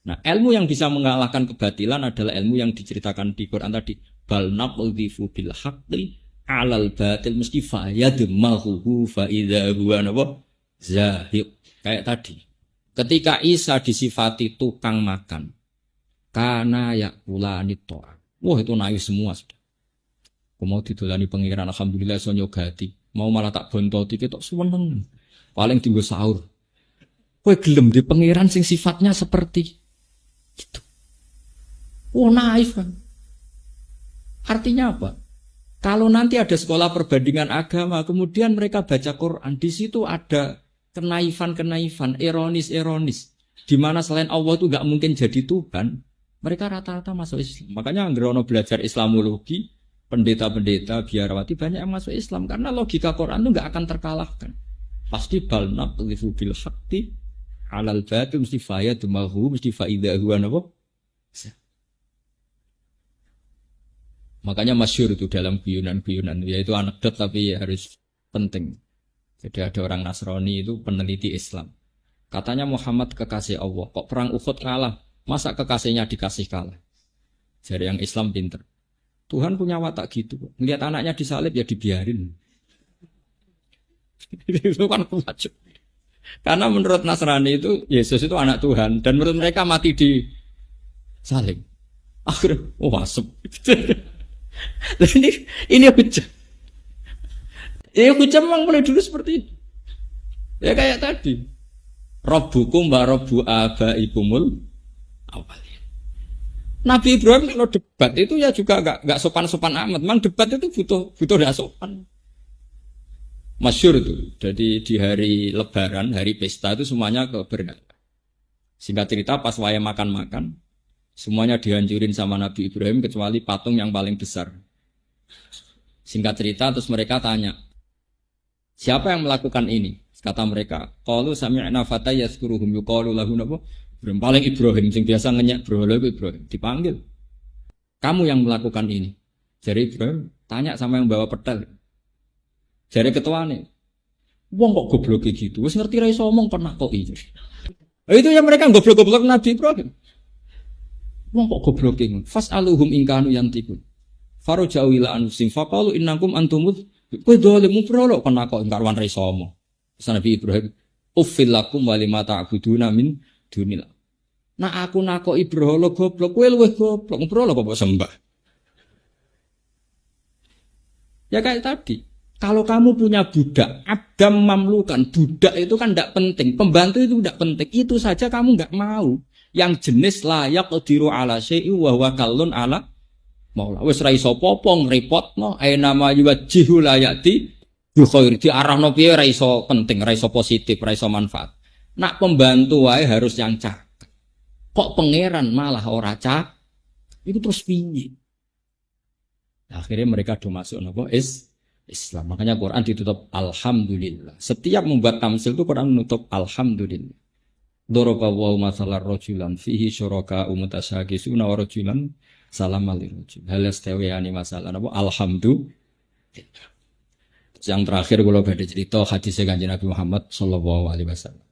Nah, ilmu yang bisa mengalahkan kebatilan adalah ilmu yang diceritakan di Quran tadi. Bal naqdhifu bil haqqi 'alal batil mesti fayadmahu fa idza huwa zahiq. Kayak tadi. Ketika Isa disifati tukang makan, kana yakulani to'a. Wah, itu nangis semua sudah. Aku mau didolani pengiran, alhamdulillah iso nyogati. Mau malah tak bontoti ketok seneng. Paling tinggal sahur. Kowe gelem di pengiran sing sifatnya seperti itu. Oh naif kan. Artinya apa? Kalau nanti ada sekolah perbandingan agama, kemudian mereka baca Quran, di situ ada kenaifan-kenaifan, ironis-ironis, di mana selain Allah itu nggak mungkin jadi Tuhan, mereka rata-rata masuk Islam. Makanya Anggerono belajar Islamologi, pendeta-pendeta, biarawati banyak yang masuk Islam karena logika Quran itu nggak akan terkalahkan. Pasti balnab lifu bil hakti alal batil mesti fayadmahu mesti faidahu anapa. Makanya masyhur itu dalam guyonan-guyonan, yaitu anekdot tapi ya harus penting. Jadi ada orang Nasrani itu peneliti Islam. Katanya Muhammad kekasih Allah, kok perang Uhud kalah? Masa kekasihnya dikasih kalah? Jadi yang Islam pinter. Tuhan punya watak gitu. Melihat anaknya disalib ya dibiarin. Itu kan kuat. Karena menurut Nasrani itu Yesus itu anak Tuhan dan menurut mereka mati di salib. Akhirnya asem. ini hujah. Ya hujah memang mulai dulu seperti itu. Ya kayak tadi. Rabbukum wa rabbu abaikumul awalin. Nabi Ibrahim kalau debat itu ya juga enggak sopan-sopan amat. Memang debat itu butuh enggak sopan. Masyhur itu. Jadi di hari Lebaran, hari pesta itu semuanya keberangkatan. Singkat cerita pas waya makan-makan, semuanya dihancurin sama Nabi Ibrahim kecuali patung yang paling besar. Singkat cerita terus mereka tanya, siapa yang melakukan ini? Kata mereka, qalu sami'na fata yazkuruhum yuqalu lahu napa? Paling Ibrahim sing biasa ngenyek berhala Ibrahim dipanggil. Kamu yang melakukan ini. Jadi Ibrahim tanya sama yang bawa petel. Jadi ketuane, wong kok goblok gitu, wis ngerti ra iso omong pernah kok iki. Itu yang mereka goblok-goblok Nabi Ibrahim. Wong kok goblok iki. Fas'aluhum in kanu yantikun. Faraja'u ila anfusihim faqalu innakum antumud kowe dolim mupro pernah kok karwan ra iso omong. Nabi Ibrahim, uffil lakum wa lima ta'buduna min dunillah. Nah aku nakoki berhala goblok, kowe luwih goblok, berhala kok mbok sembah. Ya kayak tadi. Kalau kamu punya budak, abdam mamlukan, budak itu kan tidak penting, pembantu itu tidak penting, itu saja kamu nggak mau. Yang jenis layak qadiru ala syai'i wa huwa kallun ala maula. Wis ra iso popong repotno, aina ma yuwajjihu layati bi khair di arahno piye ra iso penting, ra iso positif, ra iso manfaat. Nak pembantu wae harus yang cakep. Kok pangeran malah ora cakep? Itu terus piye? Akhirnya mereka do masuk napa Islam. Makanya Quran ditutup alhamdulillah. Setiap membuat tamsil itu Quran menutup alhamdulillah. Daraba wa masalar rajulan fihi syuraka mutasyakisuna wa rajulan salamal lirajul. Hal yastawiyani masalah apa? Alhamdulillah. Yang terakhir kalau ada cerita hadis Kanjeng Nabi Muhammad sallallahu alaihi wasallam.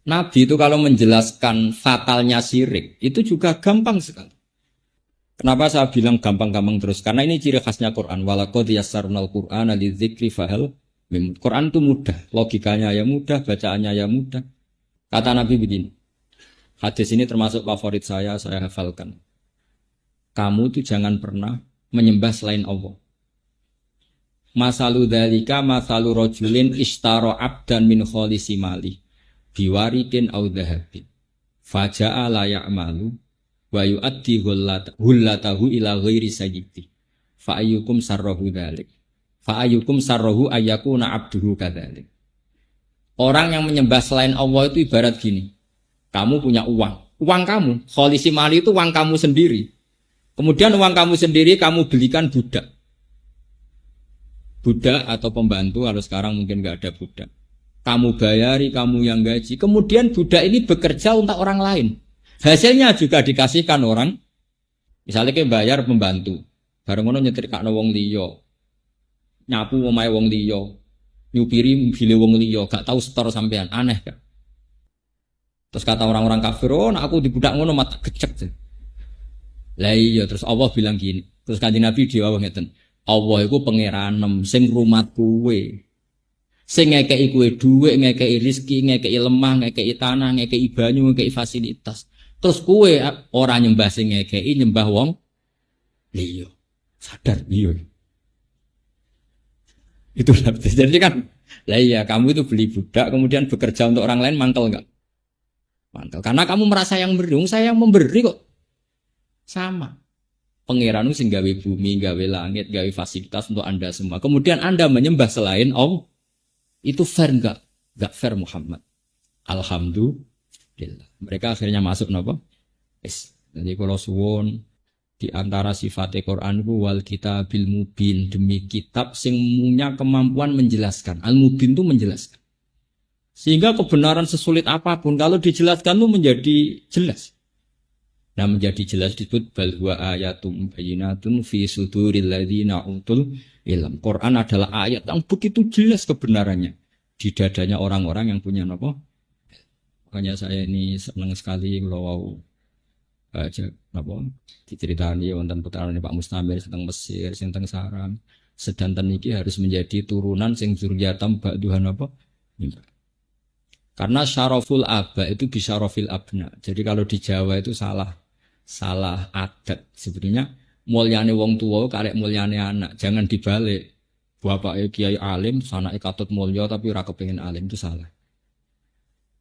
Nabi itu kalau menjelaskan fatalnya syirik itu juga gampang sekali. Kenapa saya bilang gampang-gampang terus? Karena ini ciri khasnya Quran. Walaqad yassarnal Qur'ana lidzikri fahal mim. Quran itu mudah, logikanya ya mudah, bacaannya ya mudah. Kata Nabi begini. Hadis ini termasuk favorit saya hafalkan. Kamu itu jangan pernah menyembah selain Allah. Masalu dzalika masalu rajulin ishtara 'abdan min khalisi mali biwaridin aw dhahabin. Faja'a la ya'malu wa yu'addi hullatahu ila ghairi sayyidi fa ayyukum sarrahu dzalik fa ayyukum sarrahu ayyakuna abduhu kadzalik. Orang yang menyembah selain Allah itu ibarat gini, kamu punya uang kamu, kholisi mali itu uang kamu sendiri, kemudian uang kamu sendiri kamu belikan budak atau pembantu, kalau sekarang mungkin gak ada budak, kamu bayari, kamu yang gaji, kemudian budak ini bekerja untuk orang lain. Hasilnya juga dikasihkan orang, misalnya kayak bayar pembantu, bareng ngono nyetrikakno wong liya, nyapu omahe wong liya, nyupiri mobil wong liya, gak tahu setor sampean, aneh kan? Terus kata orang-orang kafir, oh nah aku dibudak ngono mata gecek. Lah iya, terus Allah bilang gini, terus Kanjeng Nabi diwawah ngeten, Allah iku pangeranem sing rumat kowe. Sing ngekeki kowe dhuwit, ngekeki rezeki, ngekeki lemah, ngekeki tanah, ngekeki banyu, ngekeki fasilitas. Terus kue orang nyembah sing ngekeki, nyembah wong liya. Sadar iya. Itu jadi kan, lah iya kamu itu beli budak kemudian bekerja untuk orang lain, mangkel enggak? Mangkel. Karena kamu merasa yang beri, saya yang memberi kok. Sama. Pangeranmu sing gawe bumi, gawe langit, gawe fasilitas untuk Anda semua. Kemudian Anda menyembah selain Allah. Itu fair enggak? Enggak fair Muhammad. Alhamdulillah. Mereka akhirnya masuk napa? Jadi kalau suwon di antara sifat Quran ku wal kitabil mubin, demi kitab sing punya kemampuan menjelaskan. Al mubin itu menjelaskan. Sehingga kebenaran sesulit apapun kalau dijelaskan itu menjadi jelas. Nah, menjadi jelas disebut bal huwa ayatum bayyinatun fi suduril ladzina utul ilm. Quran adalah ayat yang begitu jelas kebenarannya di dadanya orang-orang yang punya apa? Makanya saya ini senang sekali kalau baca apa diceritani wonten putrane Pak Mustamir tentang Mesir, tentang Saram. Sedanten iki harus menjadi turunan sing zuriyatam ba'duhan apa? Karena syaraful aba itu bisyarafil abna. Jadi kalau di Jawa itu salah adat. Sebenarnya mulyane wong tua karek mulyane anak. Jangan dibalik. Bapaknya kiai alim, anaknya katut mulya tapi ora kepengin alim, itu salah.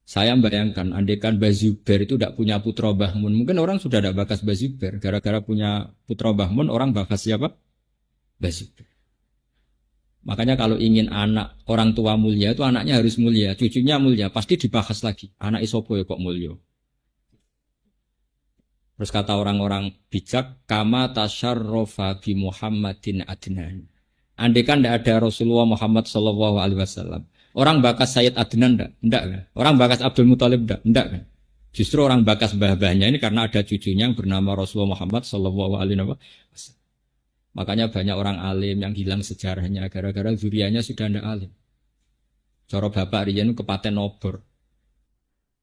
Saya bayangkan, andekan Mbah Zubair itu tidak punya putra Mbah Mun. Mungkin orang sudah tidak bakas Mbah Zubair. Gara-gara punya putra Mbah Mun, orang bakas siapa? Mbah Zubair. Makanya kalau ingin anak orang tua mulia itu anaknya harus mulia, cucunya mulia, pasti dibahas lagi. Anak isopo ya kok mulia. Terus kata orang-orang bijak, kama tasyarrofa bi Muhammadin Adnan. Andaikan tidak ada Rasulullah Muhammad sallallahu alaihi wasallam, orang bakas Sayyid Adnan enggak kan? Orang bakas Abdul Muthalib enggak kan? Justru orang bakas mbah-mbahnya ini karena ada cucunya yang bernama Rasulullah Muhammad sallallahu alaihi wasallam. Makanya banyak orang alim yang hilang sejarahnya gara-gara zurianya sudah tidak alim. Cara bapak riyen kepaten obor.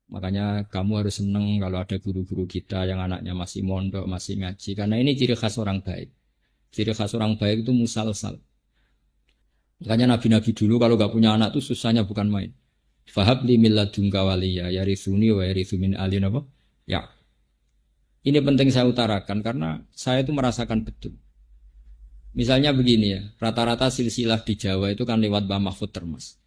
Makanya kamu harus senang kalau ada guru-guru kita yang anaknya masih mondok, masih ngaji. Karena ini ciri khas orang baik. Ciri khas orang baik itu musalsal. Makanya nabi-nabi dulu kalau gak punya anak itu susahnya bukan main. Fahab li min ladunka waliya yarithuni wa yarithu min ali apa? Ya. Ini penting saya utarakan karena saya itu merasakan betul. Misalnya begini ya, rata-rata silsilah di Jawa itu kan lewat Mbah Mahfud Termas.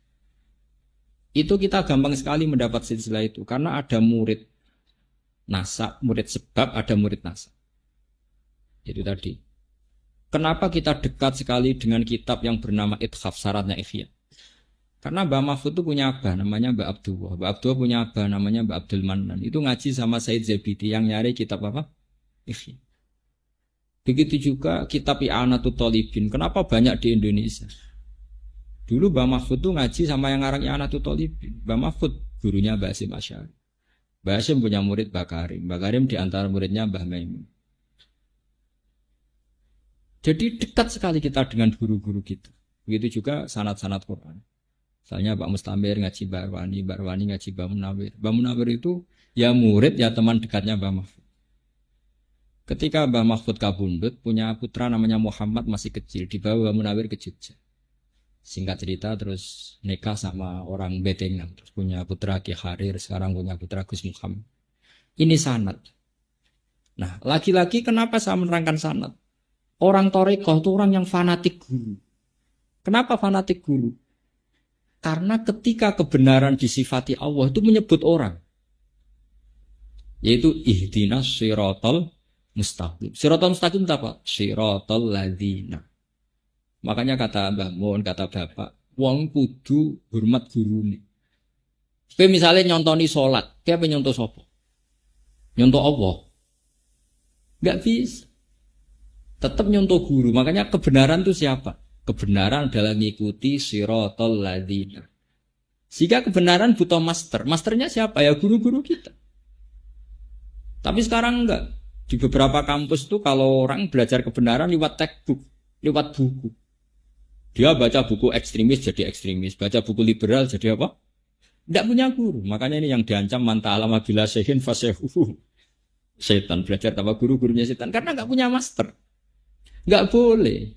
Itu kita gampang sekali mendapat silsilah itu karena ada murid nasab, murid sebab, ada murid nasab. Itu tadi. Kenapa kita dekat sekali dengan kitab yang bernama Ithaf, syaratnya Ikhya? Karena Mbah Mahfud itu punya abah namanya Mbah Abdullah. Mbah Abdullah punya abah namanya Mbah Abdul Manan. Itu ngaji sama Said Zabidi yang nyari kitab apa? Ikhya. Begitu juga kitab I'anatul Thalibin. Kenapa banyak di Indonesia? Dulu Mbah Mahfud tuh ngaji sama yang ngarang I'anatul Thalibin. Mbah Mahfud gurunya Mbah Hasyim Asy'ari. Mbah Hasyim punya murid Mbah Karim. Mbah Karim di antara muridnya Mbah Maimun. Jadi dekat sekali kita dengan guru-guru kita. Begitu juga sanad-sanad Quran. Misalnya Pak Mustamir ngaji Mbah Arwani ngaji Mbah Munawir. Mbah Munawir itu ya murid ya teman dekatnya Mbah Mahfud. Ketika Mbah Mahfud kabundut punya putra namanya Muhammad masih kecil, dibawa Mbah Munawir ke Jogja. Singkat cerita terus nikah sama orang Betengan, terus punya putra Ki Harir, sekarang punya putra Gus Muhammad. Ini sanad. Nah, lagi-lagi kenapa saya menerangkan sanad? Orang Thariqah itu orang yang fanatik guru. Kenapa fanatik guru? Karena ketika kebenaran disifati Allah itu menyebut orang. Yaitu ihdinas siratal mustaqim. Siratal mustaqim itu apa? Siratal ladzina. Makanya kata Mbah Mun, kata Bapak, wong kudu hormat gurune. Kowe misale nyontoni salat, kowe apa nyonto sapa? Nyonto Allah. Enggak bisa. Tetap nyonto guru. Makanya kebenaran itu siapa? Kebenaran adalah ngikuti siratal ladzina. Jika kebenaran butuh master. Masternya siapa? Ya guru-guru kita. Tapi sekarang enggak. Di beberapa kampus tuh kalau orang belajar kebenaran lewat textbook, lewat buku. Dia baca buku ekstremis jadi ekstremis, baca buku liberal jadi apa? Tidak punya guru. Makanya ini yang diancam manta alama bila sehin fasehu. Setan belajar tanpa guru-gurunya setan karena nggak punya master. Nggak boleh.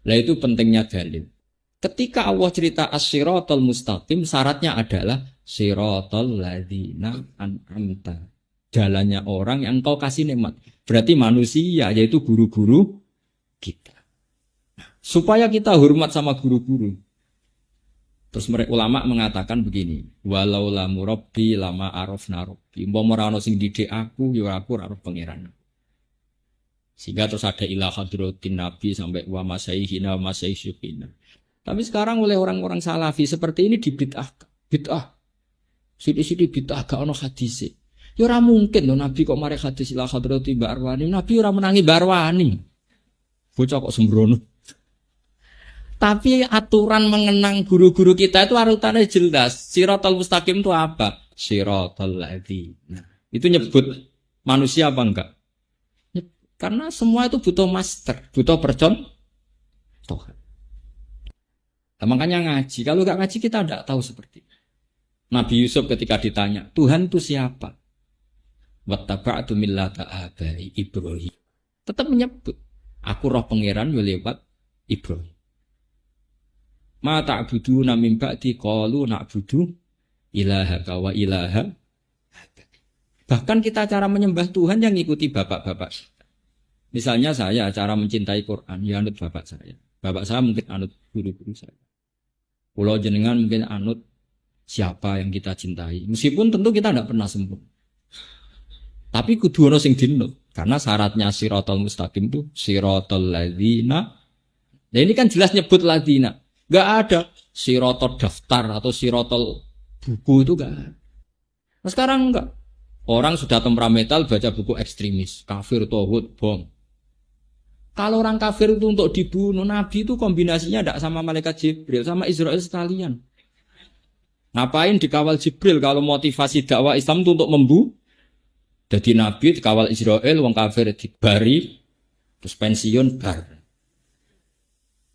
Nah itu pentingnya dalil. Ketika Allah cerita as-siratal mustaqim, syaratnya adalah siratal ladzina an'amta. Jalannya orang yang engkau kasih nikmat. Berarti manusia, yaitu guru-guru kita. Supaya kita hormat sama guru-guru. Terus mereka ulama mengatakan begini, walau lamu rabbi lama arafna rabbi. Umpama ora ono sing didik aku, ya aku ora pangeran. Sehingga terus ada ilah hadratin nabi sampai wa masaihina wa masaisyukina. Tapi sekarang oleh orang-orang salafi seperti ini dibid'ahkan. Bid'ah. Sidi-sidi bid'ah gak ono hadis. Ya ora mungkin lho nabi kok mari hadis ilah hadrati Mbak Arwani. Nabi ora menangi Mbak Arwani. Bocah kok sembrono. Tapi aturan mengenang guru-guru kita itu arutannya jelas. Siratal mustaqim itu apa? Siratal ladzina. Itu nyebut manusia apa enggak? Karena semua itu butuh master, butuh percontohan. Nah, makanya ngaji. Kalau nggak ngaji kita tidak tahu seperti itu. Nabi Yusuf ketika ditanya, Tuhan itu siapa? Wattaba'tu millata abai Ibrahim. Tetap menyebut, aku roh pangeran lewat Ibrahim. Ma ta'buduna min ba'di qalu na'budu ilahaka wa ilaha. Bahkan kita cara menyembah Tuhan yang ngikuti bapak-bapak. Misalnya saya cara mencintai Quran, ya anut bapak saya. Bapak saya mungkin anut guru-guru saya. Pulau jenengan mungkin anut siapa yang kita cintai. Meskipun tentu kita tidak pernah sempurna. Tapi kudu ono sing dinut. Karena syaratnya siratal mustaqim itu siratal ladzina. Nah ini kan jelas nyebut ladzina. Enggak ada siratal daftar atau siratal buku itu enggak ada. Nah sekarang enggak. Orang sudah temperamental baca buku ekstremis, kafir, tauhid, bom. Kalau orang kafir itu untuk dibunuh, Nabi itu kombinasinya enggak sama malaikat Jibril, sama Israel sekalian. Ngapain dikawal Jibril kalau motivasi dakwah Islam itu untuk membunuh? Jadi Nabi dikawal Israel, wong kafir dibari, terus pensiun bar.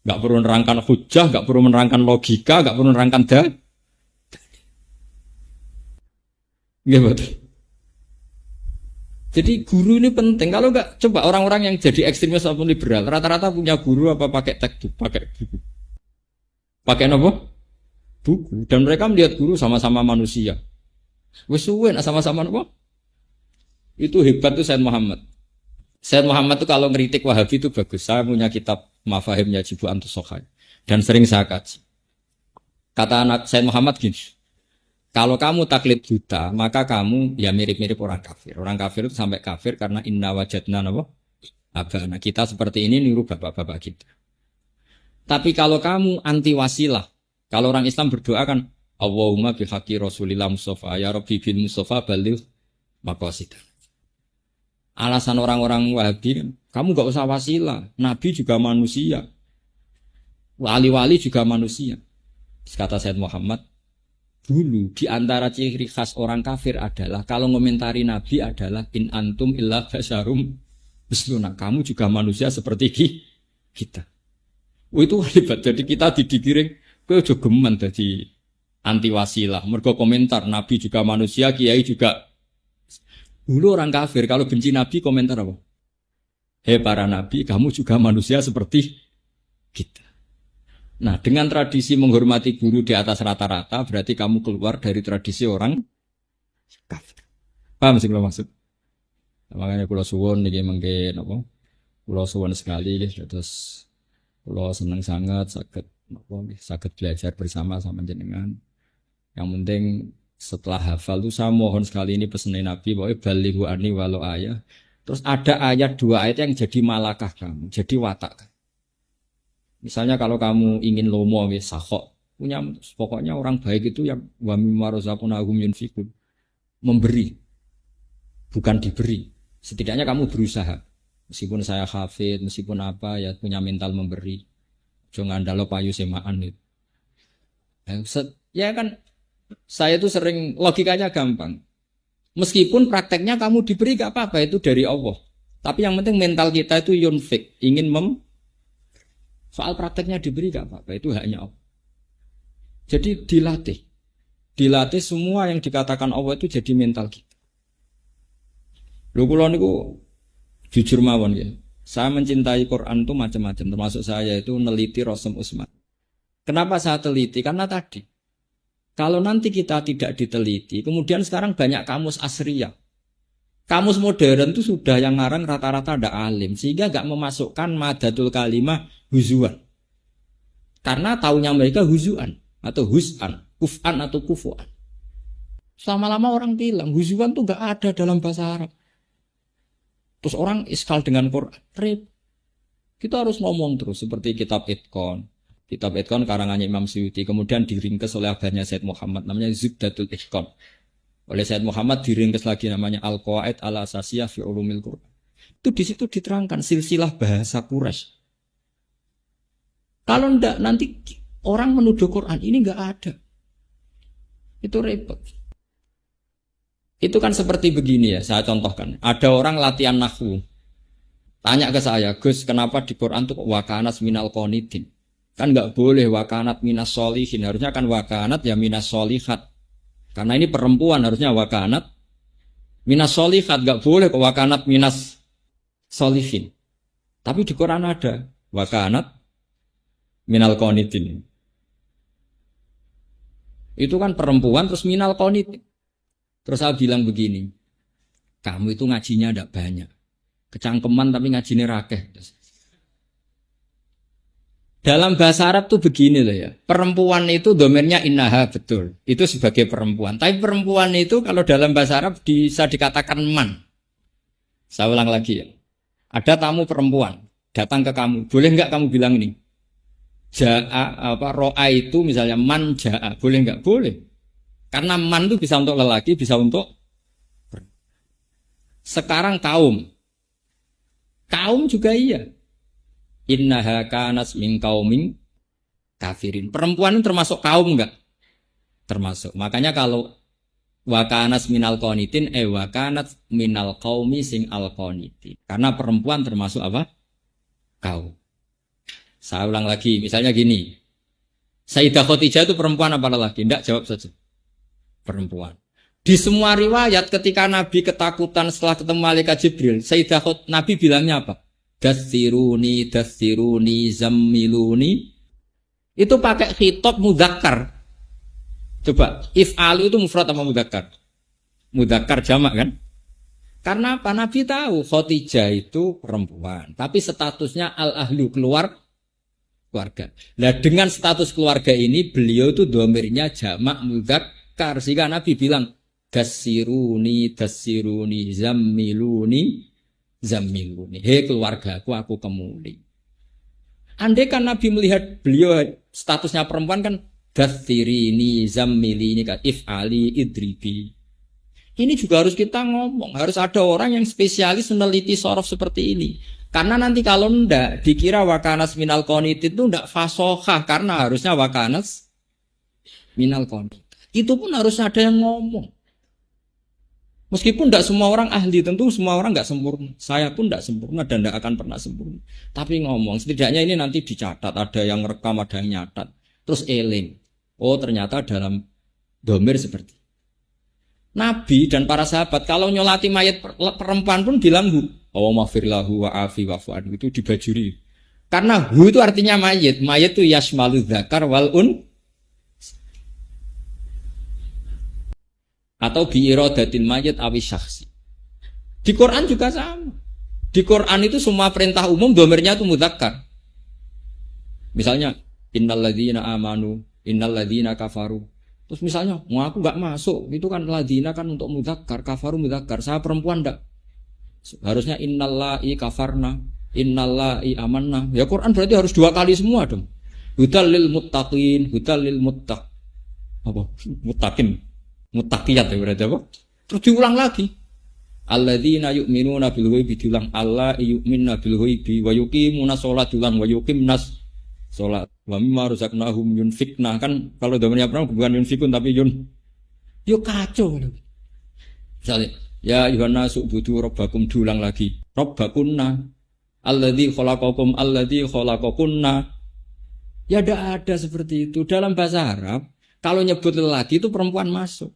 Gak perlu menerangkan hujah, gak perlu menerangkan logika, gak perlu menerangkan betul. Jadi guru ini penting. Kalau enggak, coba orang-orang yang jadi ekstremis ataupun liberal, rata-rata punya guru apa pakai textbook, pakai buku. Pakai apa? Buku. Dan mereka melihat guru sama-sama manusia. Wes suwe sama-sama apa? Itu hebat tuh Said Muhammad. Said Muhammad tuh kalau ngeritik Wahabi itu bagus. Saya punya kitab Mafahimnya Jibu Antus Sokhai. Dan sering saya kaji. Kata anak Said Muhammad gini. Kalau kamu taklid buta, maka kamu ya mirip-mirip orang kafir. Orang kafir itu sampai kafir karena inna wajadna apa? Abana. Kita seperti ini niru bapak-bapak kita. Tapi kalau kamu anti wasilah. Kalau orang Islam berdoa kan. Allahumma bihaqi rasulillah mustafa. Ya Rabbi bil mustafa balil maqasidah. Alasan orang-orang Wahabi, kamu gak usah wasilah. Nabi juga manusia. Wali-wali juga manusia. Kata Said Muhammad, dulu di antara ciri khas orang kafir adalah kalau ngomentari Nabi adalah in antum illa basyarum misluna. Kamu juga manusia seperti kita. Itu hebat. Jadi kita didikiring, kowe aja geman dadi anti wasilah. Mergo komentar Nabi juga manusia, kiai juga. Dulu orang kafir kalau benci Nabi komentar apa? Hei para Nabi, kamu juga manusia seperti kita. Nah dengan tradisi menghormati guru di atas rata-rata, berarti kamu keluar dari tradisi orang kafir. Paham sih kalau maksud? Makanya Pulau Suwon ini mungkin apa? Pulau Suwon sekali, terus Pulau senang sangat, sakit belajar bersama sama jenengan. Yang penting setelah hafal itu saya mohon sekali ini pesanin Nabi bahwa balighu anni walau ayat. Terus ada ayat 2 ayat yang jadi malakah kamu, jadi watak. Misalnya kalau kamu ingin lomo sakhok, punya pokoknya orang baik itu yang wa mimma razaqnahum yunfiqun. Memberi bukan diberi. Setidaknya kamu berusaha. Meskipun saya hafid, meskipun apa ya punya mental memberi. Jangan ngandalo payu semaan itu. Ya kan saya itu sering logikanya gampang. Meskipun prakteknya kamu diberi gak apa-apa itu dari Allah. Tapi yang penting mental kita itu yunfik, ingin soal prakteknya diberi gak apa-apa itu haknya Allah. Jadi dilatih semua yang dikatakan Allah itu jadi mental kita. Lho kula niku jujur mawon ya. Saya mencintai Quran itu macam-macam, termasuk saya itu neliti Rasul Utsman. Kenapa saya teliti? Karena tadi kalau nanti kita tidak diteliti, kemudian sekarang banyak kamus asriyah. Kamus modern itu sudah yang ngarang rata-rata ada alim, sehingga gak memasukkan madatul kalimah huzuan. Karena taunya mereka huzuan, atau huz'an, kuf'an atau kufu'an. Selama-lama orang bilang, huzuan itu gak ada dalam bahasa Arab. Terus orang iskal dengan Quran. Kita harus ngomong terus, seperti kitab Itqan. Kitab Itqan karangannya Imam Suyuti, kemudian diringkes oleh abahnya Said Muhammad, namanya Zubdatul Itqan. Oleh Said Muhammad diringkes lagi namanya Al-Qawaid Al-Asasiyah fi Ulumil Quran. Itu di situ diterangkan silsilah bahasa Quraisy. Kalau ndak nanti orang menuduh Quran ini nggak ada. Itu repot. Itu kan seperti begini ya, saya contohkan. Ada orang latihan nahwu. Tanya ke saya, Gus, kenapa di Quran tuh wakanat minal qonitin? Kan nggak boleh wakanat minas solihin, harusnya kan wakanat ya minas solihat. Karena ini perempuan harusnya wakanat minas solihat, nggak boleh kok wakanat minas solihin. Tapi di Quran ada wakanat minal qonitin. Itu kan perempuan terus minal qonitin. Terus saya bilang begini, kamu itu ngajinya tidak banyak. Kecangkeman tapi ngajinya rakeh. Dalam bahasa Arab tuh begini loh ya. Perempuan itu domainnya innaha, betul. Itu sebagai perempuan. Tapi perempuan itu kalau dalam bahasa Arab bisa dikatakan man. Saya ulang lagi ya. Ada tamu perempuan datang ke kamu. Boleh nggak kamu bilang ini? Ja'a ro'a itu misalnya man ja'a. Boleh nggak? Boleh. Karena man itu bisa untuk lelaki, bisa untuk. Sekarang kaum. Kaum juga iya. Innaha kanas min qaumin kafirin. Perempuan itu termasuk kaum enggak? Termasuk. Makanya kalau wakanas minal qonitin wakanat minal qaumi sing al qonitin. Karena perempuan termasuk apa? Kaum. Saya ulang lagi, misalnya gini. Sayyidah Khadijah itu perempuan apa lelaki? Enggak, jawab saja. Perempuan. Di semua riwayat ketika Nabi ketakutan setelah ketemu malaikat Jibril, Sayyidah Nabi bilangnya apa? Dathiruni, zammiluni. Itu pakai khitab mudzakkar. Coba, if'alu itu mufrad apa mudzakkar? Mudzakkar jamak kan? Karena apa? Nabi tahu Khadijah itu perempuan, tapi statusnya al-ahlu keluarga. Nah dengan status keluarga ini beliau itu domirnya jamak mudzakkar. Sehingga Nabi bilang Dassiruni, zammiluni. Hei keluargaku, aku kemuli. Andai kan Nabi melihat beliau statusnya perempuan kan Dassirini, zammilini, if'ali, idribi. Ini juga harus kita ngomong. Harus ada orang yang spesialis meneliti sorof seperti ini. Karena nanti kalau ndak dikira wakanas minal qonitin itu ndak fasohah. Karena harusnya wakanas minal qonitin. Itu pun harus ada yang ngomong. Meskipun tidak semua orang ahli, tentu semua orang nggak sempurna. Saya pun tidak sempurna dan tidak akan pernah sempurna. Tapi ngomong, setidaknya ini nanti dicatat. Ada yang rekam, ada yang nyatat. Terus eling. Oh ternyata dalam domir seperti itu. Nabi dan para sahabat kalau nyolati mayat perempuan pun bilang hu. Allahumma firlahu wa afi wa fu'adu. Itu dibajuri. Karena hu itu artinya mayat. Mayat itu yashmalu dzakar wal un. Atau biiradatil mayit awi syakhsi. Di Quran juga sama. Di Quran itu semua perintah umum domirnya itu mudzakkar. Misalnya innalladzina amanu, innalladzina kafaru. Terus misalnya, mau aku enggak masuk, itu kan ladzina kan untuk mudzakkar, kafaru mudzakkar. Saya perempuan enggak. Harusnya innallahi kafarna, innallahi amanna. Ya Quran berarti harus dua kali semua dong. Hudal lil muttaqin, hudal lil muttaq. Apa? Muttaqin. Muttaqiyat ya berarti apa? Terus diulang lagi. Alladzina yu'minuna bil ghaibi diulang Allah yu'minuna bil ghaibi wa yuqimuna shalat diulang wa yuqimnas shalat wa mimma razaqnahum yunfikna. Kan kalau domennya perang bukan yunfikun tapi yo kacau. Misalnya ya ayyuhan nasu budu rabbakum diulang lagi. Rabbakunna alladzi khalaqakunna. Ya ada seperti itu dalam bahasa Arab. Kalau nyebut lelaki itu perempuan masuk.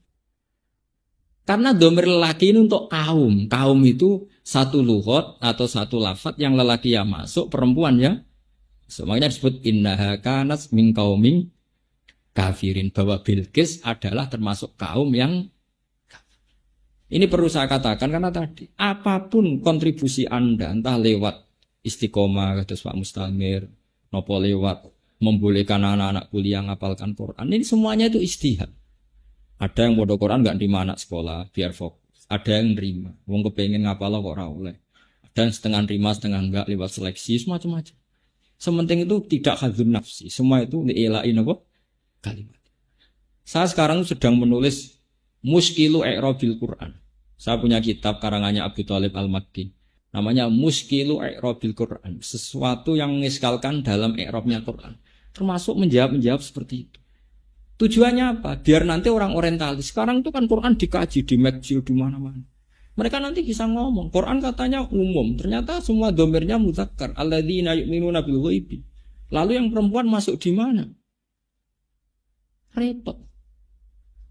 Karena domir lelaki ini untuk kaum. Kaum itu satu lughot atau satu lafaz yang lelaki yang masuk, perempuan ya. Makanya disebut innaha kanas min qaumin kafirin. Bahwa Bilqis adalah termasuk kaum yang kafir. Ini perlu saya katakan karena tadi apapun kontribusi Anda, entah lewat istiqomah, kados Pak Mustamir, nopo lewat membolehkan anak-anak kuliah ngapalkan Quran. Ini semuanya itu ijtihad. Ada yang bodoh Quran enggak nerima anak sekolah biar fokus. Ada yang nerima, wong kepengen ngapal kok ora oleh. Ada yang setengah nerima, setengah enggak lewat seleksi, semacam-macam. Sementing itu tidak hadzun nafsi. Semua itu dielain apa? Kalimat. Saya sekarang sedang menulis Muskilu I'rabil Quran. Saya punya kitab karangannya Abu Thalib Al-Makki. Namanya Muskilu I'rabil Quran. Sesuatu yang mengiskalkan dalam i'rabnya Quran. Termasuk menjawab seperti itu. Tujuannya apa? Biar nanti orang orientalis. Sekarang itu kan Quran dikaji di McGill di mana-mana. Mereka nanti bisa ngomong. Quran katanya umum, ternyata semua domirnya mudzakkar. Alladzina yu'minuna bil ghaibi. Lalu yang perempuan masuk di mana? Repot.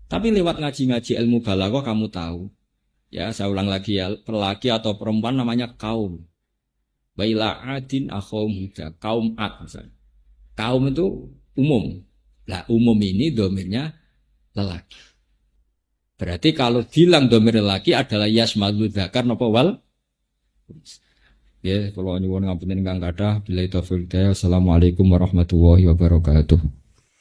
Tapi lewat ngaji-ngaji ilmu balaghah kamu tahu. Ya, saya ulang lagi ya, lelaki atau perempuan namanya kaum. Baila adin akhum huda, kaum ad misalnya. Kaum itu umum. Lah umum ini domirnya lelaki. Berarti kalau bilang domir lelaki adalah yasmalu dzakar napa wal. Ya, kalau nyuwun ngapunten ingkang kathah, billahi taufiq hidayah. Assalamualaikum warahmatullahi wabarakatuh.